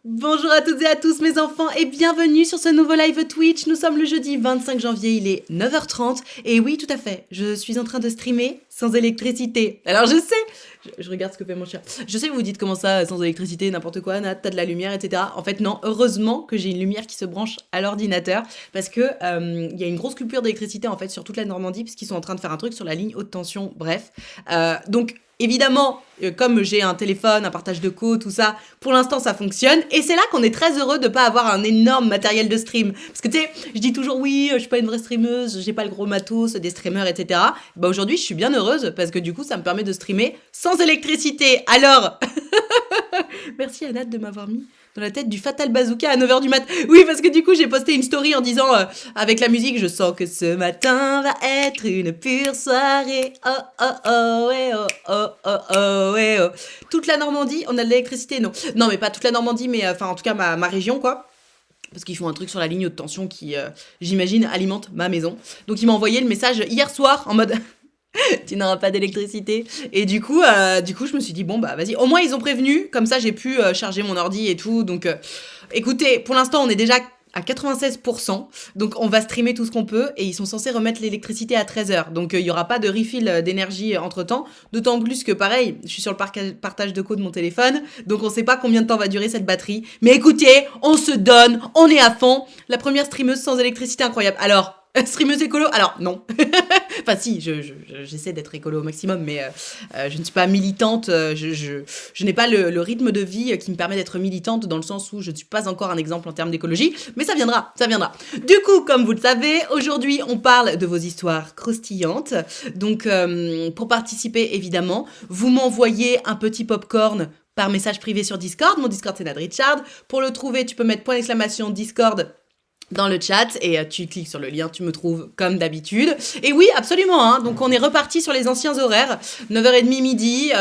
Bonjour à toutes et à tous mes enfants et bienvenue sur ce nouveau live Twitch. Nous sommes le jeudi 25 janvier, il est 9h30 et oui tout à fait, je suis en train de streamer sans électricité. Alors je sais, je regarde ce que fait mon chat. Je sais que vous dites comment ça, sans électricité, n'importe quoi, Nat, t'as de la lumière, etc. En fait non, heureusement que j'ai une lumière qui se branche à l'ordinateur parce que il y a une grosse coupure d'électricité en fait sur toute la Normandie parce qu'ils sont en train de faire un truc sur la ligne haute tension, bref. Donc évidemment, comme j'ai un téléphone, un partage de co, tout ça, pour l'instant ça fonctionne. Et c'est là qu'on est très heureux de pas avoir un énorme matériel de stream. Parce que tu sais, je dis toujours oui, je suis pas une vraie streameuse, j'ai pas le gros matos des streamers, etc. Bah aujourd'hui je suis bien heureuse parce que du coup ça me permet de streamer sans électricité. Alors, merci à Nat de m'avoir mis dans la tête du Fatal Bazooka à 9h du mat. Oui, parce que du coup, j'ai posté une story en disant, avec la musique, je sens que ce matin va être une pure soirée. Oh, oh, oh, ouais, oh, oh, oh, oh, ouais, oh. Toute la Normandie, on a de l'électricité, non. Non, mais pas toute la Normandie, mais enfin, en tout cas, ma région, quoi. Parce qu'ils font un truc sur la ligne haute tension qui, j'imagine, alimente ma maison. Donc, il m'a envoyé le message hier soir en mode tu n'auras pas d'électricité. Et du coup, je me suis dit, bon, bah, vas-y. Au moins, ils ont prévenu. Comme ça, j'ai pu charger mon ordi et tout. Donc, écoutez, pour l'instant, on est déjà à 96%. Donc, on va streamer tout ce qu'on peut. Et ils sont censés remettre l'électricité à 13h. Donc, il n'y aura pas de refill d'énergie entre-temps. D'autant plus que, pareil, je suis sur le partage de code de mon téléphone. Donc, on sait pas combien de temps va durer cette batterie. Mais écoutez, on se donne. On est à fond. La première streameuse sans électricité incroyable. Alors, streameuse écolo? Alors, non. Enfin, si, j'essaie d'être écolo au maximum, mais je ne suis pas militante. Je n'ai pas le rythme de vie qui me permet d'être militante dans le sens où je ne suis pas encore un exemple en termes d'écologie, mais ça viendra, ça viendra. Du coup, comme vous le savez, aujourd'hui, on parle de vos histoires croustillantes. Donc, pour participer, évidemment, vous m'envoyez un petit popcorn par message privé sur Discord. Mon Discord, c'est Nad Richard. Pour le trouver, tu peux mettre point d'exclamation Discord dans le chat et tu cliques sur le lien, tu me trouves comme d'habitude. Et oui, absolument, hein, donc on est reparti sur les anciens horaires, 9h30 midi,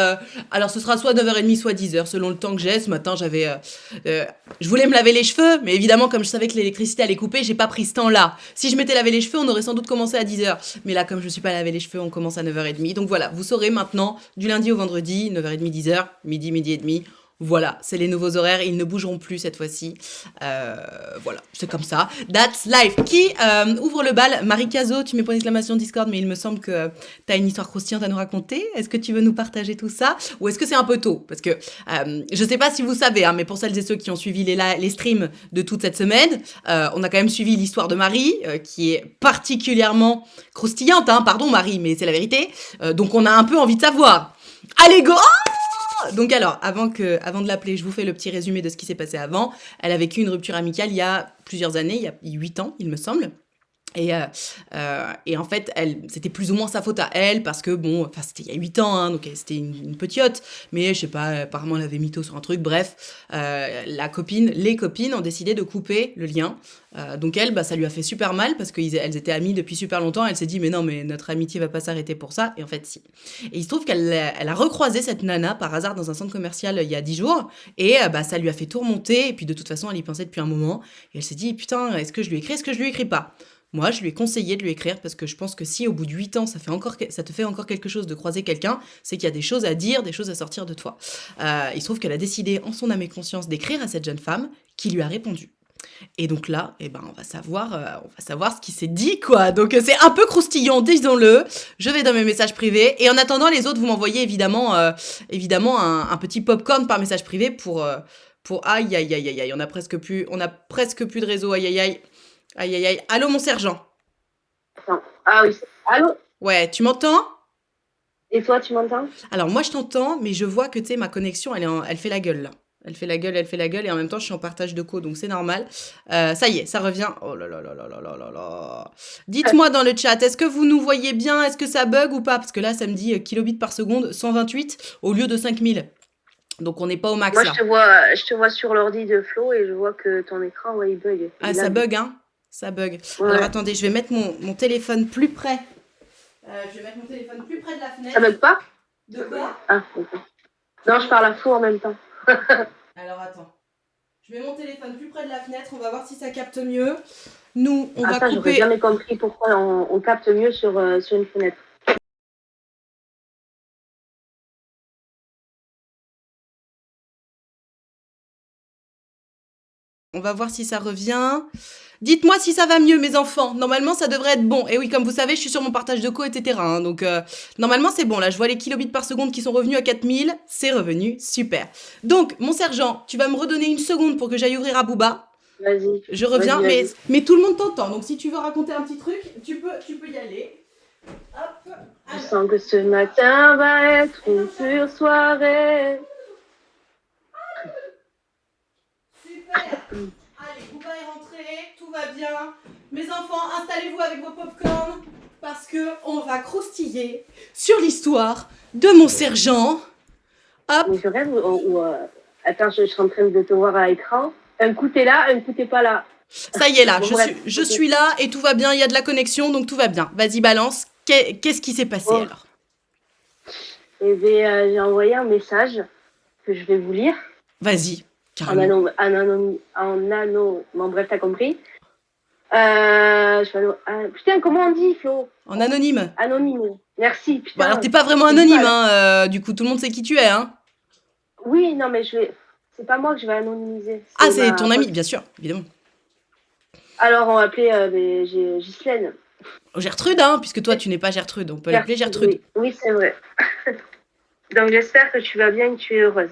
alors ce sera soit 9h30 soit 10h selon le temps que j'ai. Ce matin je voulais me laver les cheveux, mais évidemment comme je savais que l'électricité allait couper, j'ai pas pris ce temps-là. Si je m'étais lavé les cheveux, on aurait sans doute commencé à 10h, mais là comme je suis pas lavé les cheveux, on commence à 9h30. Donc voilà, vous saurez maintenant du lundi au vendredi, 9h30 10h, midi et demi. Voilà, c'est les nouveaux horaires, ils ne bougeront plus cette fois-ci. Voilà, c'est comme ça. That's life. Qui ouvre le bal? Marie Cazot, tu mets point d'exclamation Discord, mais il me semble que tu as une histoire croustillante à nous raconter. Est-ce que tu veux nous partager tout ça? Ou est-ce que c'est un peu tôt? Parce que je sais pas si vous savez, hein, mais pour celles et ceux qui ont suivi les streams de toute cette semaine, on a quand même suivi l'histoire de Marie, qui est particulièrement croustillante. Hein, pardon Marie, mais c'est la vérité. Donc on a un peu envie de savoir. Allez, go! Donc alors, avant de l'appeler, je vous fais le petit résumé de ce qui s'est passé avant. Elle a vécu une rupture amicale il y a plusieurs années, il y a 8 ans, il me semble. Et en fait, c'était plus ou moins sa faute à elle, parce que bon, enfin c'était il y a 8 ans, hein, donc c'était une petite, mais je sais pas, apparemment elle avait mytho sur un truc, bref, les copines ont décidé de couper le lien. Donc elle, bah, ça lui a fait super mal, parce qu'elles étaient amies depuis super longtemps, elle s'est dit, mais non, mais notre amitié va pas s'arrêter pour ça, et en fait si. Et il se trouve elle a recroisé cette nana par hasard dans un centre commercial il y a 10 jours, et bah, ça lui a fait tout remonter, et puis de toute façon elle y pensait depuis un moment, et elle s'est dit, putain, est-ce que je lui écris, est-ce que je lui écris pas? Moi, je lui ai conseillé de lui écrire parce que je pense que si au bout de 8 ans, ça te fait encore quelque chose de croiser quelqu'un, c'est qu'il y a des choses à dire, des choses à sortir de toi. Il se trouve qu'elle a décidé, en son âme et conscience, d'écrire à cette jeune femme qui lui a répondu. Et donc là, eh ben, on va savoir ce qui s'est dit, quoi. Donc c'est un peu croustillant, disons-le. Je vais dans mes messages privés. Et en attendant, les autres, vous m'envoyez évidemment un petit popcorn par message privé pour aïe aïe aïe aïe aïe. On a presque plus de réseau, aïe aïe aïe. Aïe aïe aïe. Allô mon sergent. Ah oui. Allô? Ouais, tu m'entends? Et toi, tu m'entends? Alors moi je t'entends, mais je vois que tu sais ma connexion elle fait la gueule là. Elle fait la gueule, et en même temps je suis en partage de co, donc c'est normal. Ça y est, ça revient. Oh là là là là là là là là. Dites-moi dans le chat, est-ce que vous nous voyez bien? Est-ce que ça bug ou pas? Parce que là ça me dit kilobits par seconde, 128 au lieu de 5000. Donc on n'est pas au max Moi, là. je te vois sur l'ordi de Flo et je vois que ton écran, ouais, il bug. Ah ça bug hein? Ça bug. Ouais. Alors attendez, je vais mettre mon téléphone plus près. Je vais mettre mon téléphone plus près de la fenêtre. Ça bug pas? De quoi? Ah, ok. Non, je parle à Flo en même temps. Alors attends. Je mets mon téléphone plus près de la fenêtre, on va voir si ça capte mieux. Nous, on va ça, couper. j'aurais jamais compris pourquoi on capte mieux sur une fenêtre. On va voir si ça revient. Dites-moi si ça va mieux, mes enfants. Normalement, ça devrait être bon. Et oui, comme vous savez, je suis sur mon partage de co, etc. hein, donc, normalement, c'est bon. Là, je vois les kilobits par seconde qui sont revenus à 4000. C'est revenu. Super. Donc, mon sergent, tu vas me redonner une seconde pour que j'aille ouvrir à Booba. Vas-y, Je reviens, vas-y. mais tout le monde t'entend. Donc, si tu veux raconter un petit truc, tu peux y aller. Hop. Je sens que ce matin va être une pure soirée. Super. Allez, Booba est rentré, tout va bien. Mes enfants, installez-vous avec vos popcorn parce que on va croustiller sur l'histoire de mon sergent. Hop. Mais je rêve attends, je suis en train de te voir à l'écran. Un coup t'es là, un coup t'es pas là. Ça y est là, Bon, je suis là et tout va bien, il y a de la connexion donc tout va bien. Vas-y, balance. Qu'est-ce qui s'est passé alors? Eh bien, j'ai envoyé un message que je vais vous lire. Vas-y, carrément. Bon, bref, t'as compris. Putain, comment on dit, Flo? En anonyme. Anonyme. Merci, putain. Bon, alors t'es pas vraiment anonyme, hein. Du coup, tout le monde sait qui tu es, hein. Oui, non, mais c'est pas moi que je vais anonymiser. C'est ton ami, bien sûr, évidemment. Alors, on va appeler Ghislaine. Gertrude, hein, puisque toi, tu n'es pas Gertrude, on peut l'appeler Gertrude. Oui, c'est vrai. Donc, j'espère que tu vas bien et que tu es heureuse.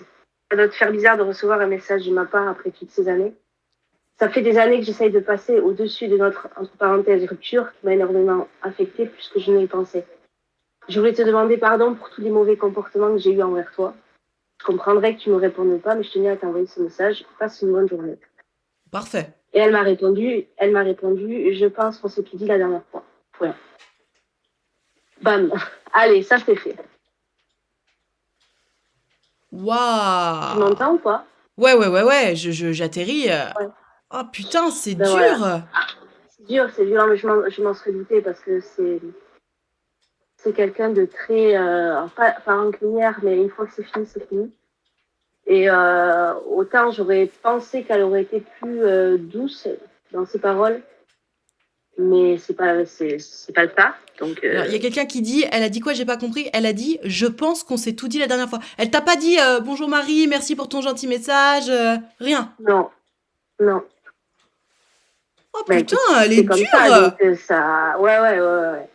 Ça doit te faire bizarre de recevoir un message de ma part après toutes ces années. Ça fait des années que j'essaye de passer au-dessus de notre, entre parenthèses, rupture qui m'a énormément affectée plus que je ne le pensais. Je voulais te demander pardon pour tous les mauvais comportements que j'ai eus envers toi. Je comprendrais que tu ne me répondes pas, mais je tenais à t'envoyer ce message. Passe une bonne journée. Parfait. Et elle m'a répondu, je pense qu'on s'est tout dit la dernière fois. Ouais. Bam. Allez, ça c'est fait. Waouh. Tu m'entends ou pas? Ouais, j'atterris. Ouais. Oh putain, c'est Ben dur. Voilà. C'est dur, mais je m'en serais douté parce que c'est quelqu'un de très, pas rancunière, mais une fois que c'est fini, c'est fini. Et autant j'aurais pensé qu'elle aurait été plus douce dans ses paroles, mais c'est pas le cas. Donc Il y a quelqu'un qui dit, elle a dit quoi, j'ai pas compris. Elle a dit, je pense qu'on s'est tout dit la dernière fois. Elle t'a pas dit bonjour Marie, merci pour ton gentil message, rien. Non. Oh Ben, putain, écoute, elle est c'est comme dure. ça, donc ça, ouais.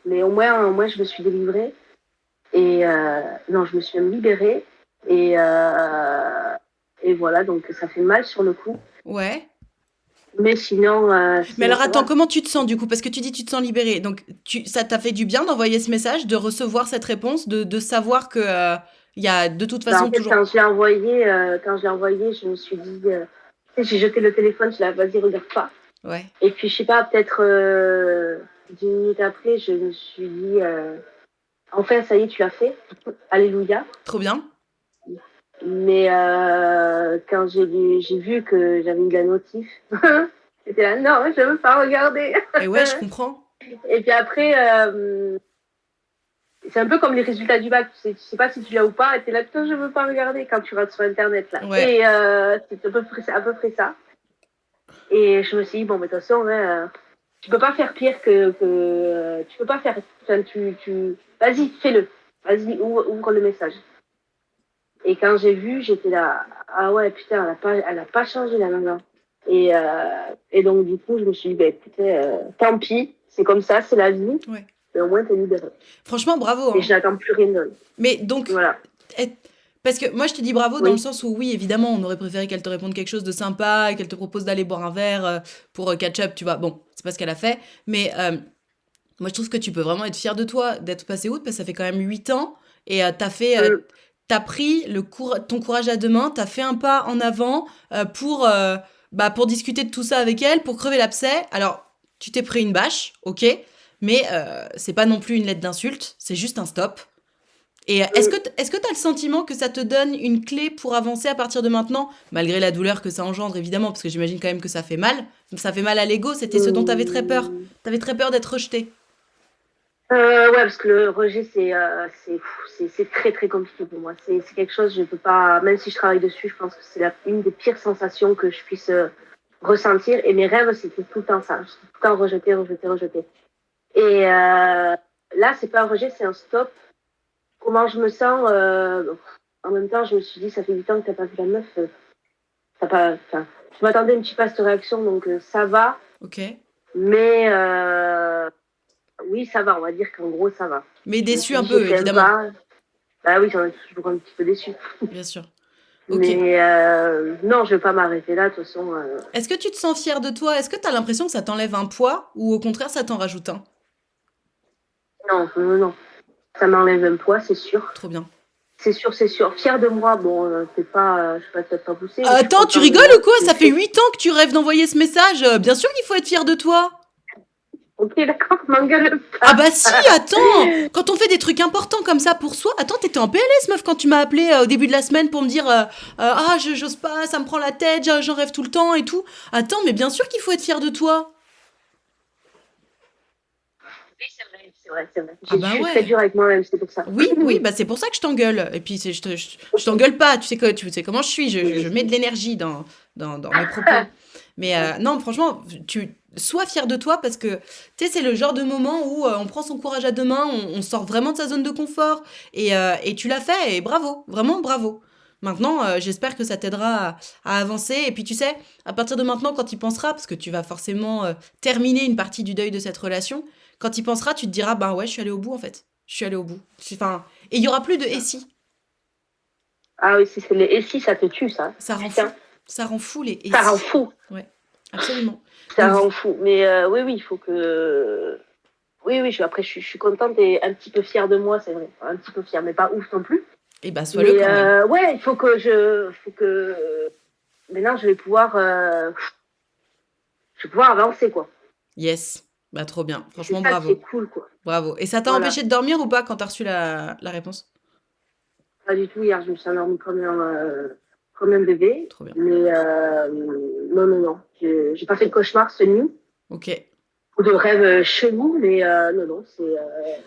Mais au moins je me suis délivrée et non, je me suis même libérée et voilà, donc ça fait mal sur le coup. Ouais. Mais sinon. Mais alors ça attends, va. comment tu te sens du coup? Parce que tu dis tu te sens libérée. Donc ça t'a fait du bien d'envoyer ce message, de recevoir cette réponse, de savoir que il y a de toute façon En fait, toujours. quand je l'ai envoyé, je me suis dit, j'ai jeté le téléphone, je l'ai dit, vas-y, regarde pas. Ouais. Et puis, je sais pas, peut-être 10 minutes après, je me suis dit, enfin, ça y est, tu l'as fait. Alléluia. Trop bien. Mais quand j'ai vu que j'avais eu la notif, j'étais là, non, je veux pas regarder. Et ouais, je comprends. Et puis après, c'est un peu comme les résultats du bac. Tu sais pas si tu l'as ou pas, et t'es là, putain, je veux pas regarder quand tu rentres sur Internet, là. Ouais. Et c'est à peu près ça. Et je me suis dit, bon, mais de toute façon, tu peux pas faire pire que tu peux pas faire. Enfin, vas-y, fais-le. Vas-y, ouvre le message. Et quand j'ai vu, j'étais là, ah ouais, putain, elle a pas changé la nana. Et donc, du coup, je me suis dit, ben, écoutez, tant pis, c'est comme ça, c'est la vie. Ouais. Mais au moins, t'es libérée. Franchement, bravo. Et je n'attends plus rien d'autre. Mais donc, voilà. Parce que moi, je te dis bravo dans le sens où, oui, évidemment, on aurait préféré qu'elle te réponde quelque chose de sympa, qu'elle te propose d'aller boire un verre pour catch up, tu vois. Bon, c'est pas ce qu'elle a fait. Mais moi, je trouve que tu peux vraiment être fière de toi d'être passé outre, parce que ça fait quand même 8 ans. Et t'as pris ton courage à deux mains, t'as fait un pas en avant pour discuter de tout ça avec elle, pour crever l'abcès. Alors, tu t'es pris une bâche, ok, mais c'est pas non plus une lettre d'insulte, c'est juste un stop. Et est-ce que t'as le sentiment que ça te donne une clé pour avancer à partir de maintenant, malgré la douleur que ça engendre, évidemment, parce que j'imagine quand même que ça fait mal. Ça fait mal à l'ego, c'était ce dont t'avais très peur. T'avais très peur d'être rejeté. Ouais, parce que le rejet, c'est très très compliqué pour moi. C'est quelque chose, je peux pas, même si je travaille dessus, je pense que c'est une des pires sensations que je puisse ressentir. Et mes rêves, c'était tout le temps ça. J'étais tout le temps rejeté. Et là, c'est pas un rejet, c'est un stop. Comment je me sens en même temps, je me suis dit, ça fait 8 ans que t'as pas vu la meuf. Je m'attendais un petit peu à cette réaction, donc ça va. Ok. Mais oui, ça va. On va dire qu'en gros, ça va. Mais Je me déçu suis un dit, peu, je t'aime évidemment. pas. Bah oui, j'en ai toujours un petit peu déçu. Bien sûr. Ok. Mais non, je vais pas m'arrêter là. De toute façon, Est-ce que tu te sens fière de toi? Est-ce que tu as l'impression que ça t'enlève un poids ou au contraire ça t'en rajoute un? non, non, non. Ça m'enlève un poids, c'est sûr. Trop bien. C'est sûr, c'est sûr. Fière de moi, bon, c'est pas, je suis pas peut-être pas poussée, mais je suis Attends, tu contente de rigoles moi. ou quoi? J'ai Ça fait fait. 8 ans que tu rêves d'envoyer ce message. Bien sûr qu'il faut être fier de toi. Ok, d'accord, m'engueule Ah pas. bah si, attends. Quand on fait des trucs importants comme ça pour soi, attends, t'étais en PLS meuf quand tu m'as appelé au début de la semaine pour me dire ah j'ose pas, ça me prend la tête, j'en rêve tout le temps et tout. Attends, mais bien sûr qu'il faut être fier de toi. Oui, c'est vrai, c'est vrai, c'est vrai. Ah Je bah suis très ouais. dure avec moi-même, c'est pour ça. Oui, oui, bah c'est pour ça que je t'engueule. Et puis je t'engueule pas, tu sais comment je suis, je mets de l'énergie dans mes propos. Mais non, franchement, sois fier de toi parce que tu sais, c'est le genre de moment où on prend son courage à deux mains, on sort vraiment de sa zone de confort et tu l'as fait et bravo, vraiment bravo. Maintenant, j'espère que ça t'aidera à avancer. Et puis tu sais, à partir de maintenant, quand tu y penseras, parce que tu vas forcément terminer une partie du deuil de cette relation, quand tu y penseras, tu te diras, bah ouais, je suis allée au bout en fait. Je suis allée au bout. Enfin, et il y aura plus de et si. Ah oui, si c'est les et si ça te tue, ça. Ça rend fou. Putain, Ça rend fou les et ça rend si. fou. Ouais, absolument. Ça Donc, rend fou. Mais oui, oui, il faut que. Oui, oui, après, je suis contente et un petit peu fière de moi, c'est vrai. Un petit peu fière, mais pas ouf non plus. et bah, sois-le Mais quand même. ouais, il faut que je. Faut que. Maintenant, je vais pouvoir avancer, quoi. Yes. Bah, trop bien. Et c'est Franchement, ça qui est bravo. cool, quoi. Bravo. Et ça t'a Voilà. empêché de dormir ou pas quand t'as reçu la réponse? Pas du tout, hier, je me suis endormie comme un bébé. Trop bien. Mais non, non, non. J'ai pas fait de cauchemar cette nuit. Ok. Ou de rêve chelou, mais non, non, c'est.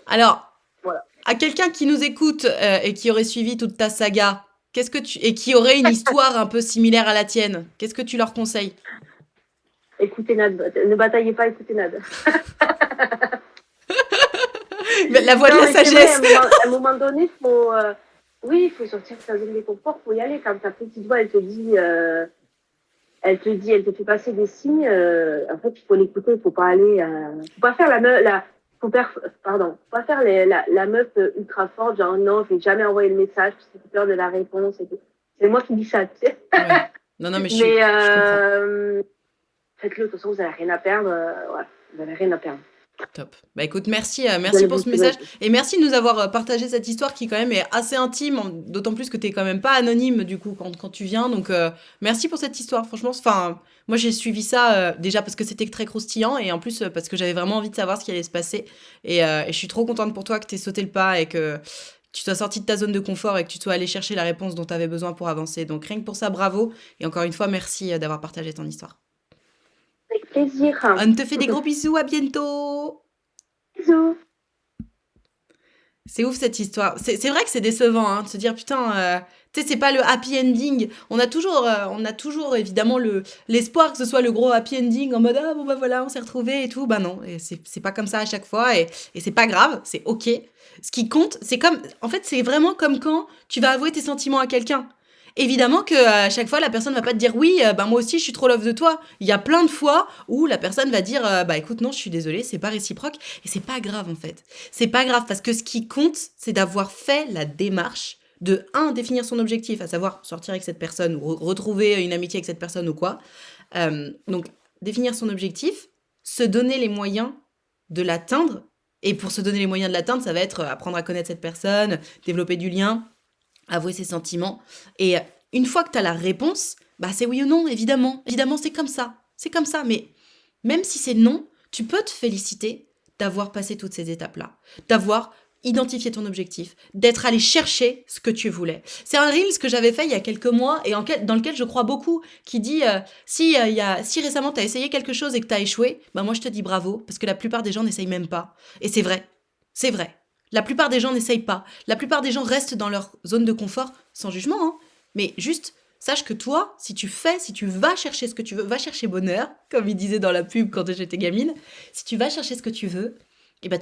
Alors, Voilà. à quelqu'un qui nous écoute et qui aurait suivi toute ta saga, et qui aurait une histoire un peu similaire à la tienne, qu'est-ce que tu leur conseilles? Écoutez Nad, ne bataillez pas, écoutez Nad. La voix de Non, la mais c'est vrai, sagesse. à un moment donné, oui, il faut sortir de sa zone de confort, il faut y aller. Quand ta petite voix, elle te fait passer des signes, en fait, il faut l'écouter, il faut pas aller, faut pas faire la meuf, pardon, faut pas faire la meuf ultra forte, genre non, je vais jamais envoyer le message parce que j'ai peur de la réponse et tout. C'est moi qui dis ça, tu sais. Ouais. Non, non, mais Mais je comprends. faites-le, de toute façon, vous n'avez rien à perdre, voilà, vous n'avez rien à perdre. Top. Bah écoute, merci, Vous merci allez pour vous ce sauver. message et merci de nous avoir partagé cette histoire qui quand même est assez intime, d'autant plus que t'es quand même pas anonyme du coup quand tu viens. Donc merci pour cette histoire. Franchement, enfin moi j'ai suivi ça déjà parce que c'était très croustillant et en plus parce que j'avais vraiment envie de savoir ce qui allait se passer et je suis trop contente pour toi que t'aies sauté le pas et que tu sois sorti de ta zone de confort et que tu sois allé chercher la réponse dont tu avais besoin pour avancer. Donc rien que pour ça, bravo et encore une fois merci d'avoir partagé ton histoire. Avec plaisir. On te fait des gros bisous, à bientôt. Bisous. C'est ouf cette histoire. C'est vrai que c'est décevant hein, de se dire putain, tu sais, c'est pas le happy ending. On a toujours évidemment l'espoir que ce soit le gros happy ending en mode ah bon bah voilà, on s'est retrouvés et tout. Bah non, et c'est pas comme ça à chaque fois et c'est pas grave, c'est ok. Ce qui compte, en fait, c'est vraiment comme quand tu vas avouer tes sentiments à quelqu'un. Évidemment que à chaque fois la personne va pas te dire oui, bah moi aussi je suis trop love de toi. Il y a plein de fois où la personne va dire bah écoute non, je suis désolée, c'est pas réciproque et c'est pas grave en fait. C'est pas grave parce que ce qui compte, c'est d'avoir fait la démarche de définir son objectif, à savoir sortir avec cette personne ou retrouver une amitié avec cette personne ou quoi. Donc définir son objectif, se donner les moyens de l'atteindre. Et pour se donner les moyens de l'atteindre, ça va être apprendre à connaître cette personne, développer du lien, avouer ses sentiments. Et une fois que tu as la réponse, bah c'est oui ou non, évidemment. Évidemment, c'est comme ça. C'est comme ça. Mais même si c'est non, tu peux te féliciter d'avoir passé toutes ces étapes-là, d'avoir identifié ton objectif, d'être allé chercher ce que tu voulais. C'est un Reels que j'avais fait il y a quelques mois et dans lequel je crois beaucoup, qui dit si récemment tu as essayé quelque chose et que tu as échoué, bah moi je te dis bravo, parce que la plupart des gens n'essayent même pas. Et c'est vrai, c'est vrai. La plupart des gens n'essayent pas. La plupart des gens restent dans leur zone de confort, sans jugement, hein. Mais juste, sache que toi, si tu vas chercher ce que tu veux, va chercher bonheur, comme il disait dans la pub quand j'étais gamine, si tu vas chercher ce que tu veux, et bah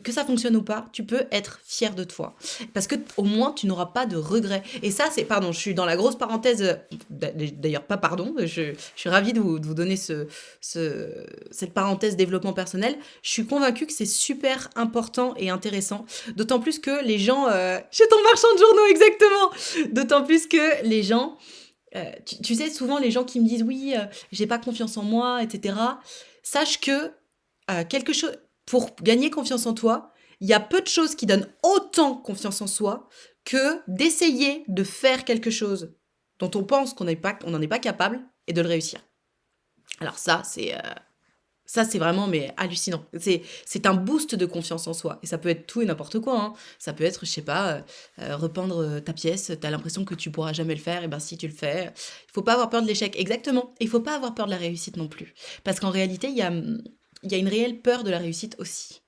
que ça fonctionne ou pas, tu peux être fier de toi. Parce que au moins, tu n'auras pas de regrets. Et ça, c'est, pardon, je suis dans la grosse parenthèse, d'ailleurs pas pardon, je suis ravie de vous donner cette parenthèse développement personnel. Je suis convaincue que c'est super important et intéressant, d'autant plus que les gens, chez ton marchand de journaux, exactement, d'autant plus que les gens, tu sais, souvent les gens qui me disent oui, j'ai pas confiance en moi, etc. Sache que quelque chose, pour gagner confiance en toi, il y a peu de choses qui donnent autant confiance en soi que d'essayer de faire quelque chose dont on pense on n'en est pas capable et de le réussir. Alors ça, c'est vraiment mais hallucinant. C'est un boost de confiance en soi. Et ça peut être tout et n'importe quoi, hein. Ça peut être, je sais pas, repeindre ta pièce, t'as l'impression que tu pourras jamais le faire, et ben si tu le fais, il faut pas avoir peur de l'échec. Exactement. Et il faut pas avoir peur de la réussite non plus. Parce qu'en réalité, il y a une réelle peur de la réussite aussi.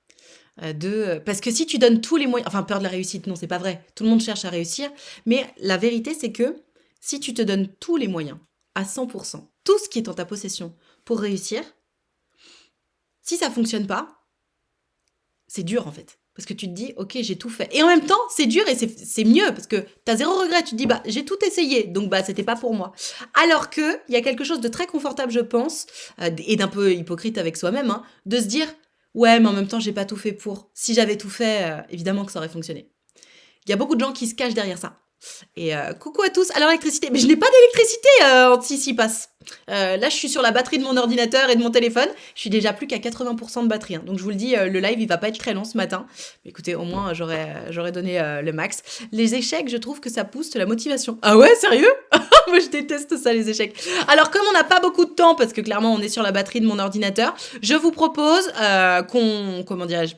Parce que si tu donnes tous les moyens, enfin peur de la réussite, non, c'est pas vrai. Tout le monde cherche à réussir. Mais la vérité, c'est que si tu te donnes tous les moyens, à 100%, tout ce qui est en ta possession pour réussir, si ça fonctionne pas, c'est dur en fait. Parce que tu te dis, ok, j'ai tout fait. Et en même temps, c'est dur et c'est mieux parce que t'as zéro regret. Tu te dis, bah, j'ai tout essayé, donc bah, c'était pas pour moi. Alors que il y a quelque chose de très confortable, je pense, et d'un peu hypocrite avec soi-même, hein, de se dire, ouais, mais en même temps, j'ai pas tout fait pour. Si j'avais tout fait, évidemment que ça aurait fonctionné. Il y a beaucoup de gens qui se cachent derrière ça. Et coucou à tous. Alors, l'électricité. Mais je n'ai pas d'électricité si passe. Là, je suis sur la batterie de mon ordinateur et de mon téléphone. Je suis déjà plus qu'à 80% de batterie, hein. Donc, je vous le dis, le live, il va pas être très long ce matin. Mais écoutez, au moins, j'aurais donné le max. Les échecs, je trouve que ça pousse la motivation. Ah ouais, sérieux? Moi, je déteste ça, les échecs. Alors, comme on n'a pas beaucoup de temps, parce que clairement, on est sur la batterie de mon ordinateur, je vous propose comment dirais-je,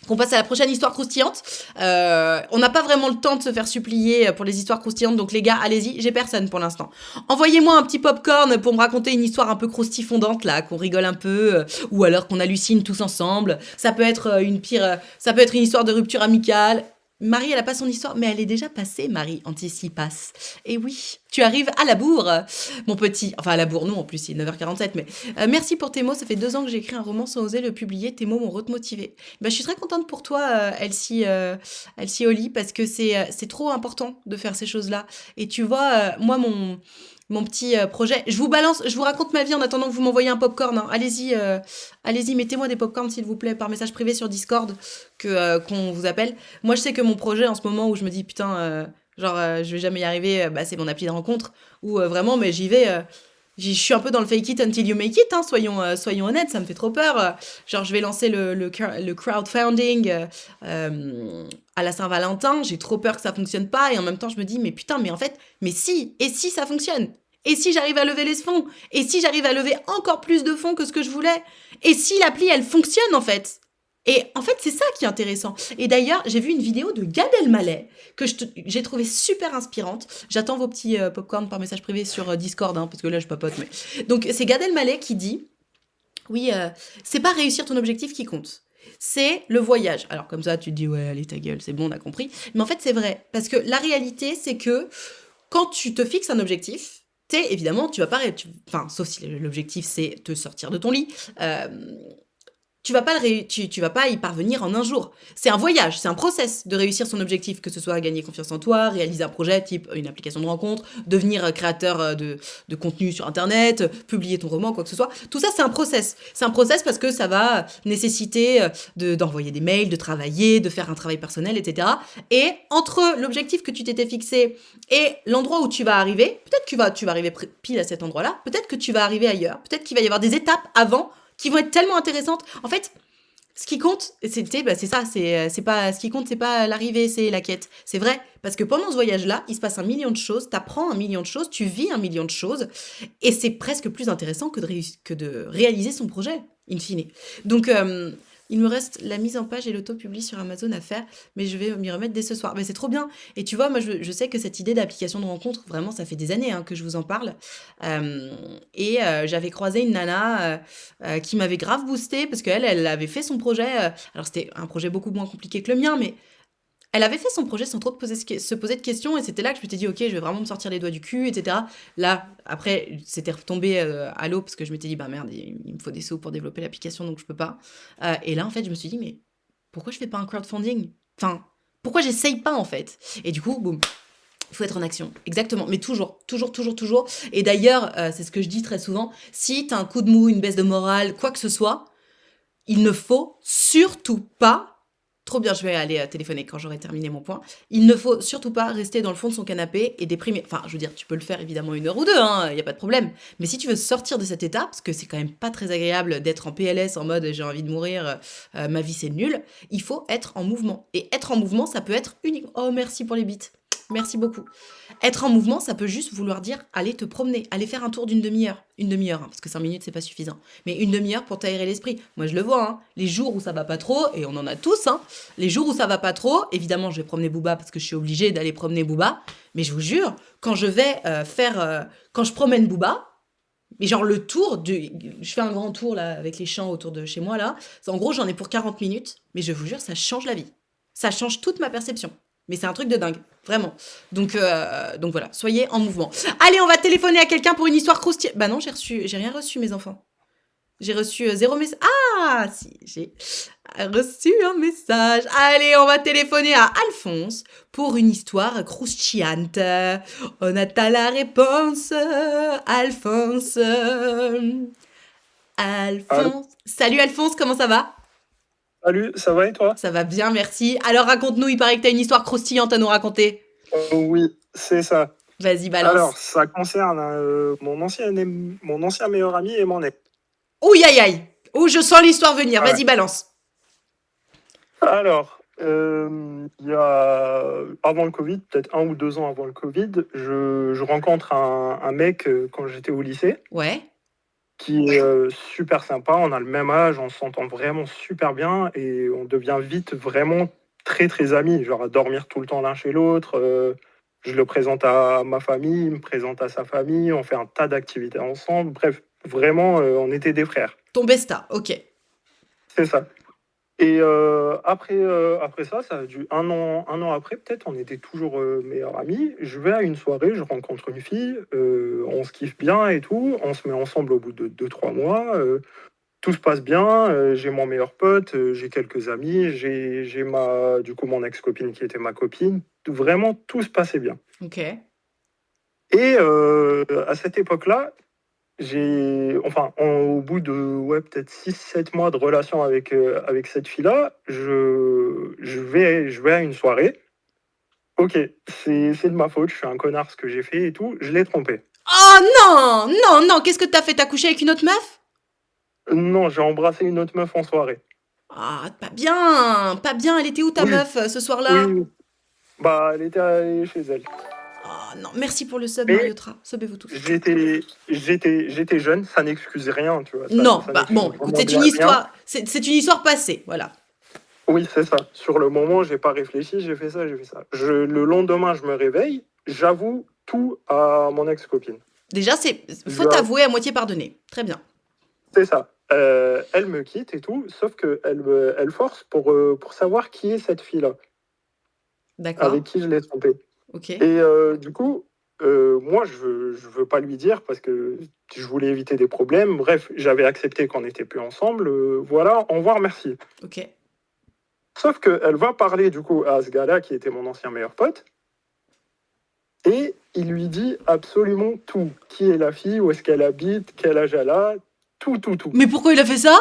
qu'on passe à la prochaine histoire croustillante. On n'a pas vraiment le temps de se faire supplier pour les histoires croustillantes, donc les gars, allez-y, j'ai personne pour l'instant. Envoyez-moi un petit popcorn pour me raconter une histoire un peu croustifondante, là, qu'on rigole un peu, ou alors qu'on hallucine tous ensemble. Ça peut être ça peut être une histoire de rupture amicale. Marie, elle a pas son histoire, mais elle est déjà passée, Marie Anticipas. Et oui, tu arrives à la bourre, mon petit. Enfin, à la bourre, non, en plus, il est 9h47, mais merci pour tes mots. Ça fait 2 ans que j'ai écrit un roman sans oser le publier. Tes mots m'ont remotivée. Bah, je suis très contente pour toi, Elsie Oli, parce que c'est trop important de faire ces choses-là. Et tu vois, moi, mon petit projet, je vous raconte ma vie en attendant que vous m'envoyiez un popcorn, hein. Allez-y, mettez-moi des popcorns, s'il vous plaît, par message privé sur Discord, qu'on vous appelle. Moi, je sais que mon projet, en ce moment, où je me dis, putain, je vais jamais y arriver, bah, c'est mon appli de rencontre, où vraiment, mais j'y vais. Je suis un peu dans le fake it until you make it, hein, soyons honnêtes, ça me fait trop peur. Genre, je vais lancer le crowdfunding à la Saint-Valentin, j'ai trop peur que ça fonctionne pas, et en même temps, je me dis, mais putain, mais en fait, mais si, et si ça fonctionne? Et si j'arrive à lever les fonds? Et si j'arrive à lever encore plus de fonds que ce que je voulais? Et si l'appli, elle fonctionne, en fait? Et en fait, c'est ça qui est intéressant. Et d'ailleurs, j'ai vu une vidéo de Gad Elmaleh que j'ai trouvé super inspirante. J'attends vos petits popcorn par message privé sur Discord, hein, parce que là, je papote. Mais... Donc, c'est Gad Elmaleh qui dit, oui, c'est pas réussir ton objectif qui compte. C'est le voyage. Alors, comme ça, tu te dis, ouais, allez, ta gueule, c'est bon, on a compris. Mais en fait, c'est vrai. Parce que la réalité, c'est que quand tu te fixes un objectif, évidemment, tu vas pas... Enfin, sauf si l'objectif, c'est te sortir de ton lit. Tu vas pas y parvenir en un jour. C'est un voyage, c'est un process de réussir son objectif, que ce soit gagner confiance en toi, réaliser un projet type une application de rencontre, devenir créateur de contenu sur Internet, publier ton roman, quoi que ce soit. Tout ça, c'est un process. C'est un process parce que ça va nécessiter d'envoyer des mails, de travailler, de faire un travail personnel, etc. Et entre l'objectif que tu t'étais fixé et l'endroit où tu vas arriver, peut-être que tu vas arriver pile à cet endroit-là, peut-être que tu vas arriver ailleurs, peut-être qu'il va y avoir des étapes avant qui vont être tellement intéressantes. En fait, ce qui compte, c'est ça, c'est pas ce qui compte, c'est pas l'arrivée, c'est la quête. C'est vrai, parce que pendant ce voyage-là, il se passe 1 million de choses, t'apprends 1 million de choses, tu vis 1 million de choses, et c'est presque plus intéressant que de réaliser son projet, in fine. Donc, il me reste la mise en page et l'auto-publi sur Amazon à faire, mais je vais m'y remettre dès ce soir. Mais c'est trop bien. Et tu vois, moi, je sais que cette idée d'application de rencontre, vraiment, ça fait des années que je vous en parle. J'avais croisé une nana qui m'avait grave boosté parce elle avait fait son projet. Alors, c'était un projet beaucoup moins compliqué que le mien, mais elle avait fait son projet sans trop se poser de questions, et c'était là que je m'étais dit, ok, je vais vraiment me sortir les doigts du cul, etc. Là, après, c'était retombé à l'eau parce que je m'étais dit, bah merde, il me faut des sous pour développer l'application, donc je peux pas. Et là, en fait, je me suis dit, mais pourquoi je fais pas un crowdfunding? Enfin, pourquoi j'essaye pas en fait? Et du coup, boum, il faut être en action. Exactement. Mais toujours, toujours, toujours, toujours. Et d'ailleurs, c'est ce que je dis très souvent, si tu as un coup de mou, une baisse de morale, quoi que ce soit, il ne faut surtout pas, trop bien, je vais aller téléphoner quand j'aurai terminé mon point, il ne faut surtout pas rester dans le fond de son canapé et déprimer. Enfin, je veux dire, tu peux le faire évidemment 1 heure ou deux, il n'y a pas de problème. Mais si tu veux sortir de cet état, parce que c'est quand même pas très agréable d'être en PLS en mode j'ai envie de mourir, ma vie c'est nul, il faut être en mouvement. Et être en mouvement, ça peut être unique. Oh, merci pour les bites. Merci beaucoup. Être en mouvement, ça peut juste vouloir dire aller te promener, aller faire un tour d'une demi-heure. Une demi-heure, parce que 5 minutes, c'est pas suffisant. Mais une demi-heure pour t'aérer l'esprit. Moi, je le vois, les jours où ça va pas trop, et on en a tous, les jours où ça va pas trop, évidemment, je vais promener Booba parce que je suis obligée d'aller promener Booba. Mais je vous jure, quand je vais quand je promène Booba, mais genre le tour, je fais un grand tour là avec les champs autour de chez moi là. En gros, j'en ai pour 40 minutes, mais je vous jure, ça change la vie. Ça change toute ma perception. Mais c'est un truc de dingue, vraiment. Donc voilà, soyez en mouvement. Allez, on va téléphoner à quelqu'un pour une histoire croustillante. Bah non, j'ai rien reçu, mes enfants. J'ai reçu 0 message. Ah, si, j'ai reçu un message. Allez, on va téléphoner à Alphonse pour une histoire croustillante. On attend la réponse. Alphonse. Allô? Alphonse. Salut Alphonse, comment ça va? Salut, ça va et toi? Ça va bien, merci. Alors raconte-nous, il paraît que t'as une histoire croustillante à nous raconter. Oui, c'est ça. Vas-y, balance. Alors, ça concerne mon ancien meilleur ami et mon ex. Ouh, aïe, aïe. Ouh, je sens l'histoire venir. Ouais. Vas-y, balance. Alors, il y a avant le Covid, peut-être 1 ou 2 ans avant le Covid, je rencontre un mec quand j'étais au lycée Ouais. qui est super sympa. On a le même âge, on s'entend vraiment super bien et on devient vite vraiment très très amis, genre à dormir tout le temps l'un chez l'autre. Je le présente à ma famille, il me présente à sa famille, on fait un tas d'activités ensemble. Bref, vraiment, on était des frères. Ton besta, ok. C'est ça. Et après ça, ça a dû un an après, peut-être, on était toujours meilleurs amis. Je vais à une soirée, je rencontre une fille, on se kiffe bien et tout, on se met ensemble au bout de 2 3 mois. Tout se passe bien, j'ai mon meilleur pote, j'ai quelques amis, j'ai du coup mon ex-copine qui était ma copine. Vraiment, tout se passait bien. Ok. Et à cette époque-là, au bout de peut-être 6 7 mois de relation avec cette fille-là, je vais à une soirée. Ok, c'est de ma faute, je suis un connard ce que j'ai fait et tout, je l'ai trompé. Oh non, non, non, qu'est-ce que t'as fait? T'as couché avec une autre meuf? Non, j'ai embrassé une autre meuf en soirée. Ah, pas bien, pas bien. Elle était où ta Oui, meuf ce oui, soir-là? oui. Bah, elle était allée chez elle. Oh non, merci pour le sub, Mais Mariotra. Subez-vous tous. j'étais jeune, ça n'excuse rien, tu vois. Non, Ça bah n'excuse bon, écoute, vraiment c'est une rien. histoire, c'est une histoire passée, voilà. Oui, c'est ça. Sur le moment, j'ai pas réfléchi, j'ai fait ça, j'ai fait ça. Le lendemain, je me réveille, j'avoue tout à mon ex-copine. Déjà, faut t'avouer à moitié pardonner. Très bien. C'est ça. Elle me quitte et tout, sauf elle force pour savoir qui est cette fille-là, D'accord. avec qui je l'ai trompée. Ok. Et du coup, moi, je veux pas lui dire parce que je voulais éviter des problèmes. Bref, j'avais accepté qu'on n'était plus ensemble. Voilà, au revoir, merci. Ok. Sauf qu'elle va parler du coup à ce gars-là qui était mon ancien meilleur pote. Et il lui dit absolument tout. Qui est la fille, où est-ce qu'elle habite, quel âge elle a, tout, tout, tout. Mais pourquoi il a fait ça?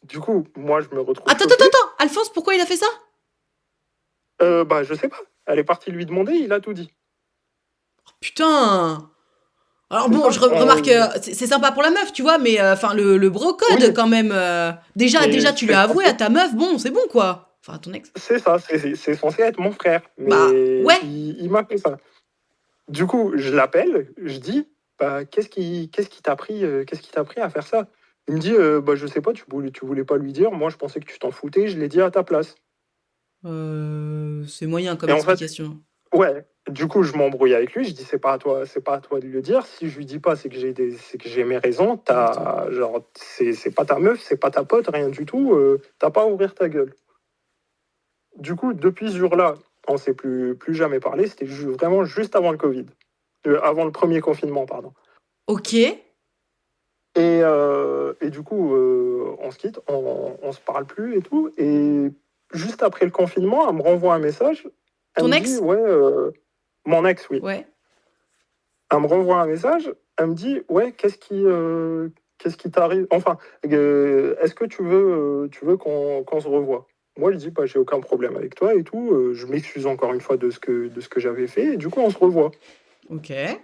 Du coup, moi, je me retrouve Attends, choqué. Alphonse, pourquoi il a fait ça? Bah, je sais pas. Elle est partie lui demander, il a tout dit. Putain. Alors C'est bon, ça, je remarque, c'est sympa pour la meuf, tu vois, mais enfin le bro code Oui. quand même. Déjà, Mais tu lui as avoué à ta meuf, bon, c'est bon quoi. Enfin, à ton ex. C'est ça, c'est censé être mon frère. Mais Bah ouais. il m'a fait ça. Du coup, je l'appelle, je dis, bah, qu'est-ce qui t'a pris, à faire ça? Il me dit, bah, je sais pas, tu voulais pas lui dire, moi je pensais que tu t'en foutais, je l'ai dit à ta place. C'est moyen comme Et en fait, explication. ouais, du coup, je m'embrouille avec lui, je dis, c'est pas à toi de le dire, si je lui dis pas, c'est que j'ai mes raisons, genre, c'est pas ta meuf, c'est pas ta pote, rien du tout, t'as pas à ouvrir ta gueule. Du coup, depuis ce jour-là, on s'est plus jamais parlé, c'était vraiment juste avant le Covid. Avant le premier confinement, pardon. Ok. Et du coup, on se quitte, on se parle plus et tout. Et juste après le confinement, elle me renvoie un message. Elle Ton me ex? dit, ouais, mon ex, oui. Ouais. Elle me renvoie un message. Elle me dit, ouais, qu'est-ce qui t'arrive? Enfin, est-ce que tu veux qu'on se revoie? Moi, je dis, bah, j'ai aucun problème avec toi et tout. Je m'excuse encore une fois de ce que j'avais fait. Et du coup, on se revoit. Ok. Et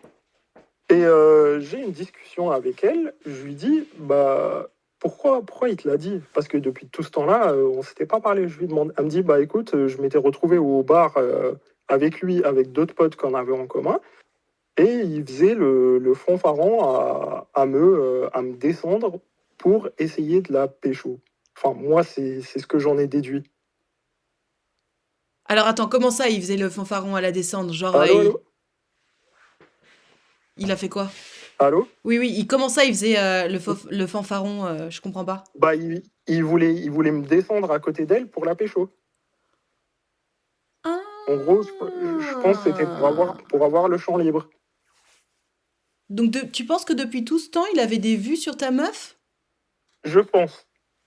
j'ai une discussion avec elle. Je lui dis, bah, pourquoi il te l'a dit? Parce que depuis tout ce temps-là, on s'était pas parlé. Je lui demande. Elle me dit, bah, écoute, je m'étais retrouvé au bar avec lui, avec d'autres potes qu'on avait en commun. Et il faisait le fanfaron à me descendre pour essayer de la pécho. Enfin, moi, c'est ce que j'en ai déduit. Alors attends, comment ça, il faisait le fanfaron à la descente? Genre, Allô, allô? il a fait quoi? Allô? Oui, oui, comment ça, il faisait le fanfaron? Je comprends pas. Bah, il voulait me descendre à côté d'elle pour la pécho. En gros, je pense que c'était Ah! pour avoir le champ libre. Donc tu penses que depuis tout ce temps, il avait des vues sur ta meuf? Je pense.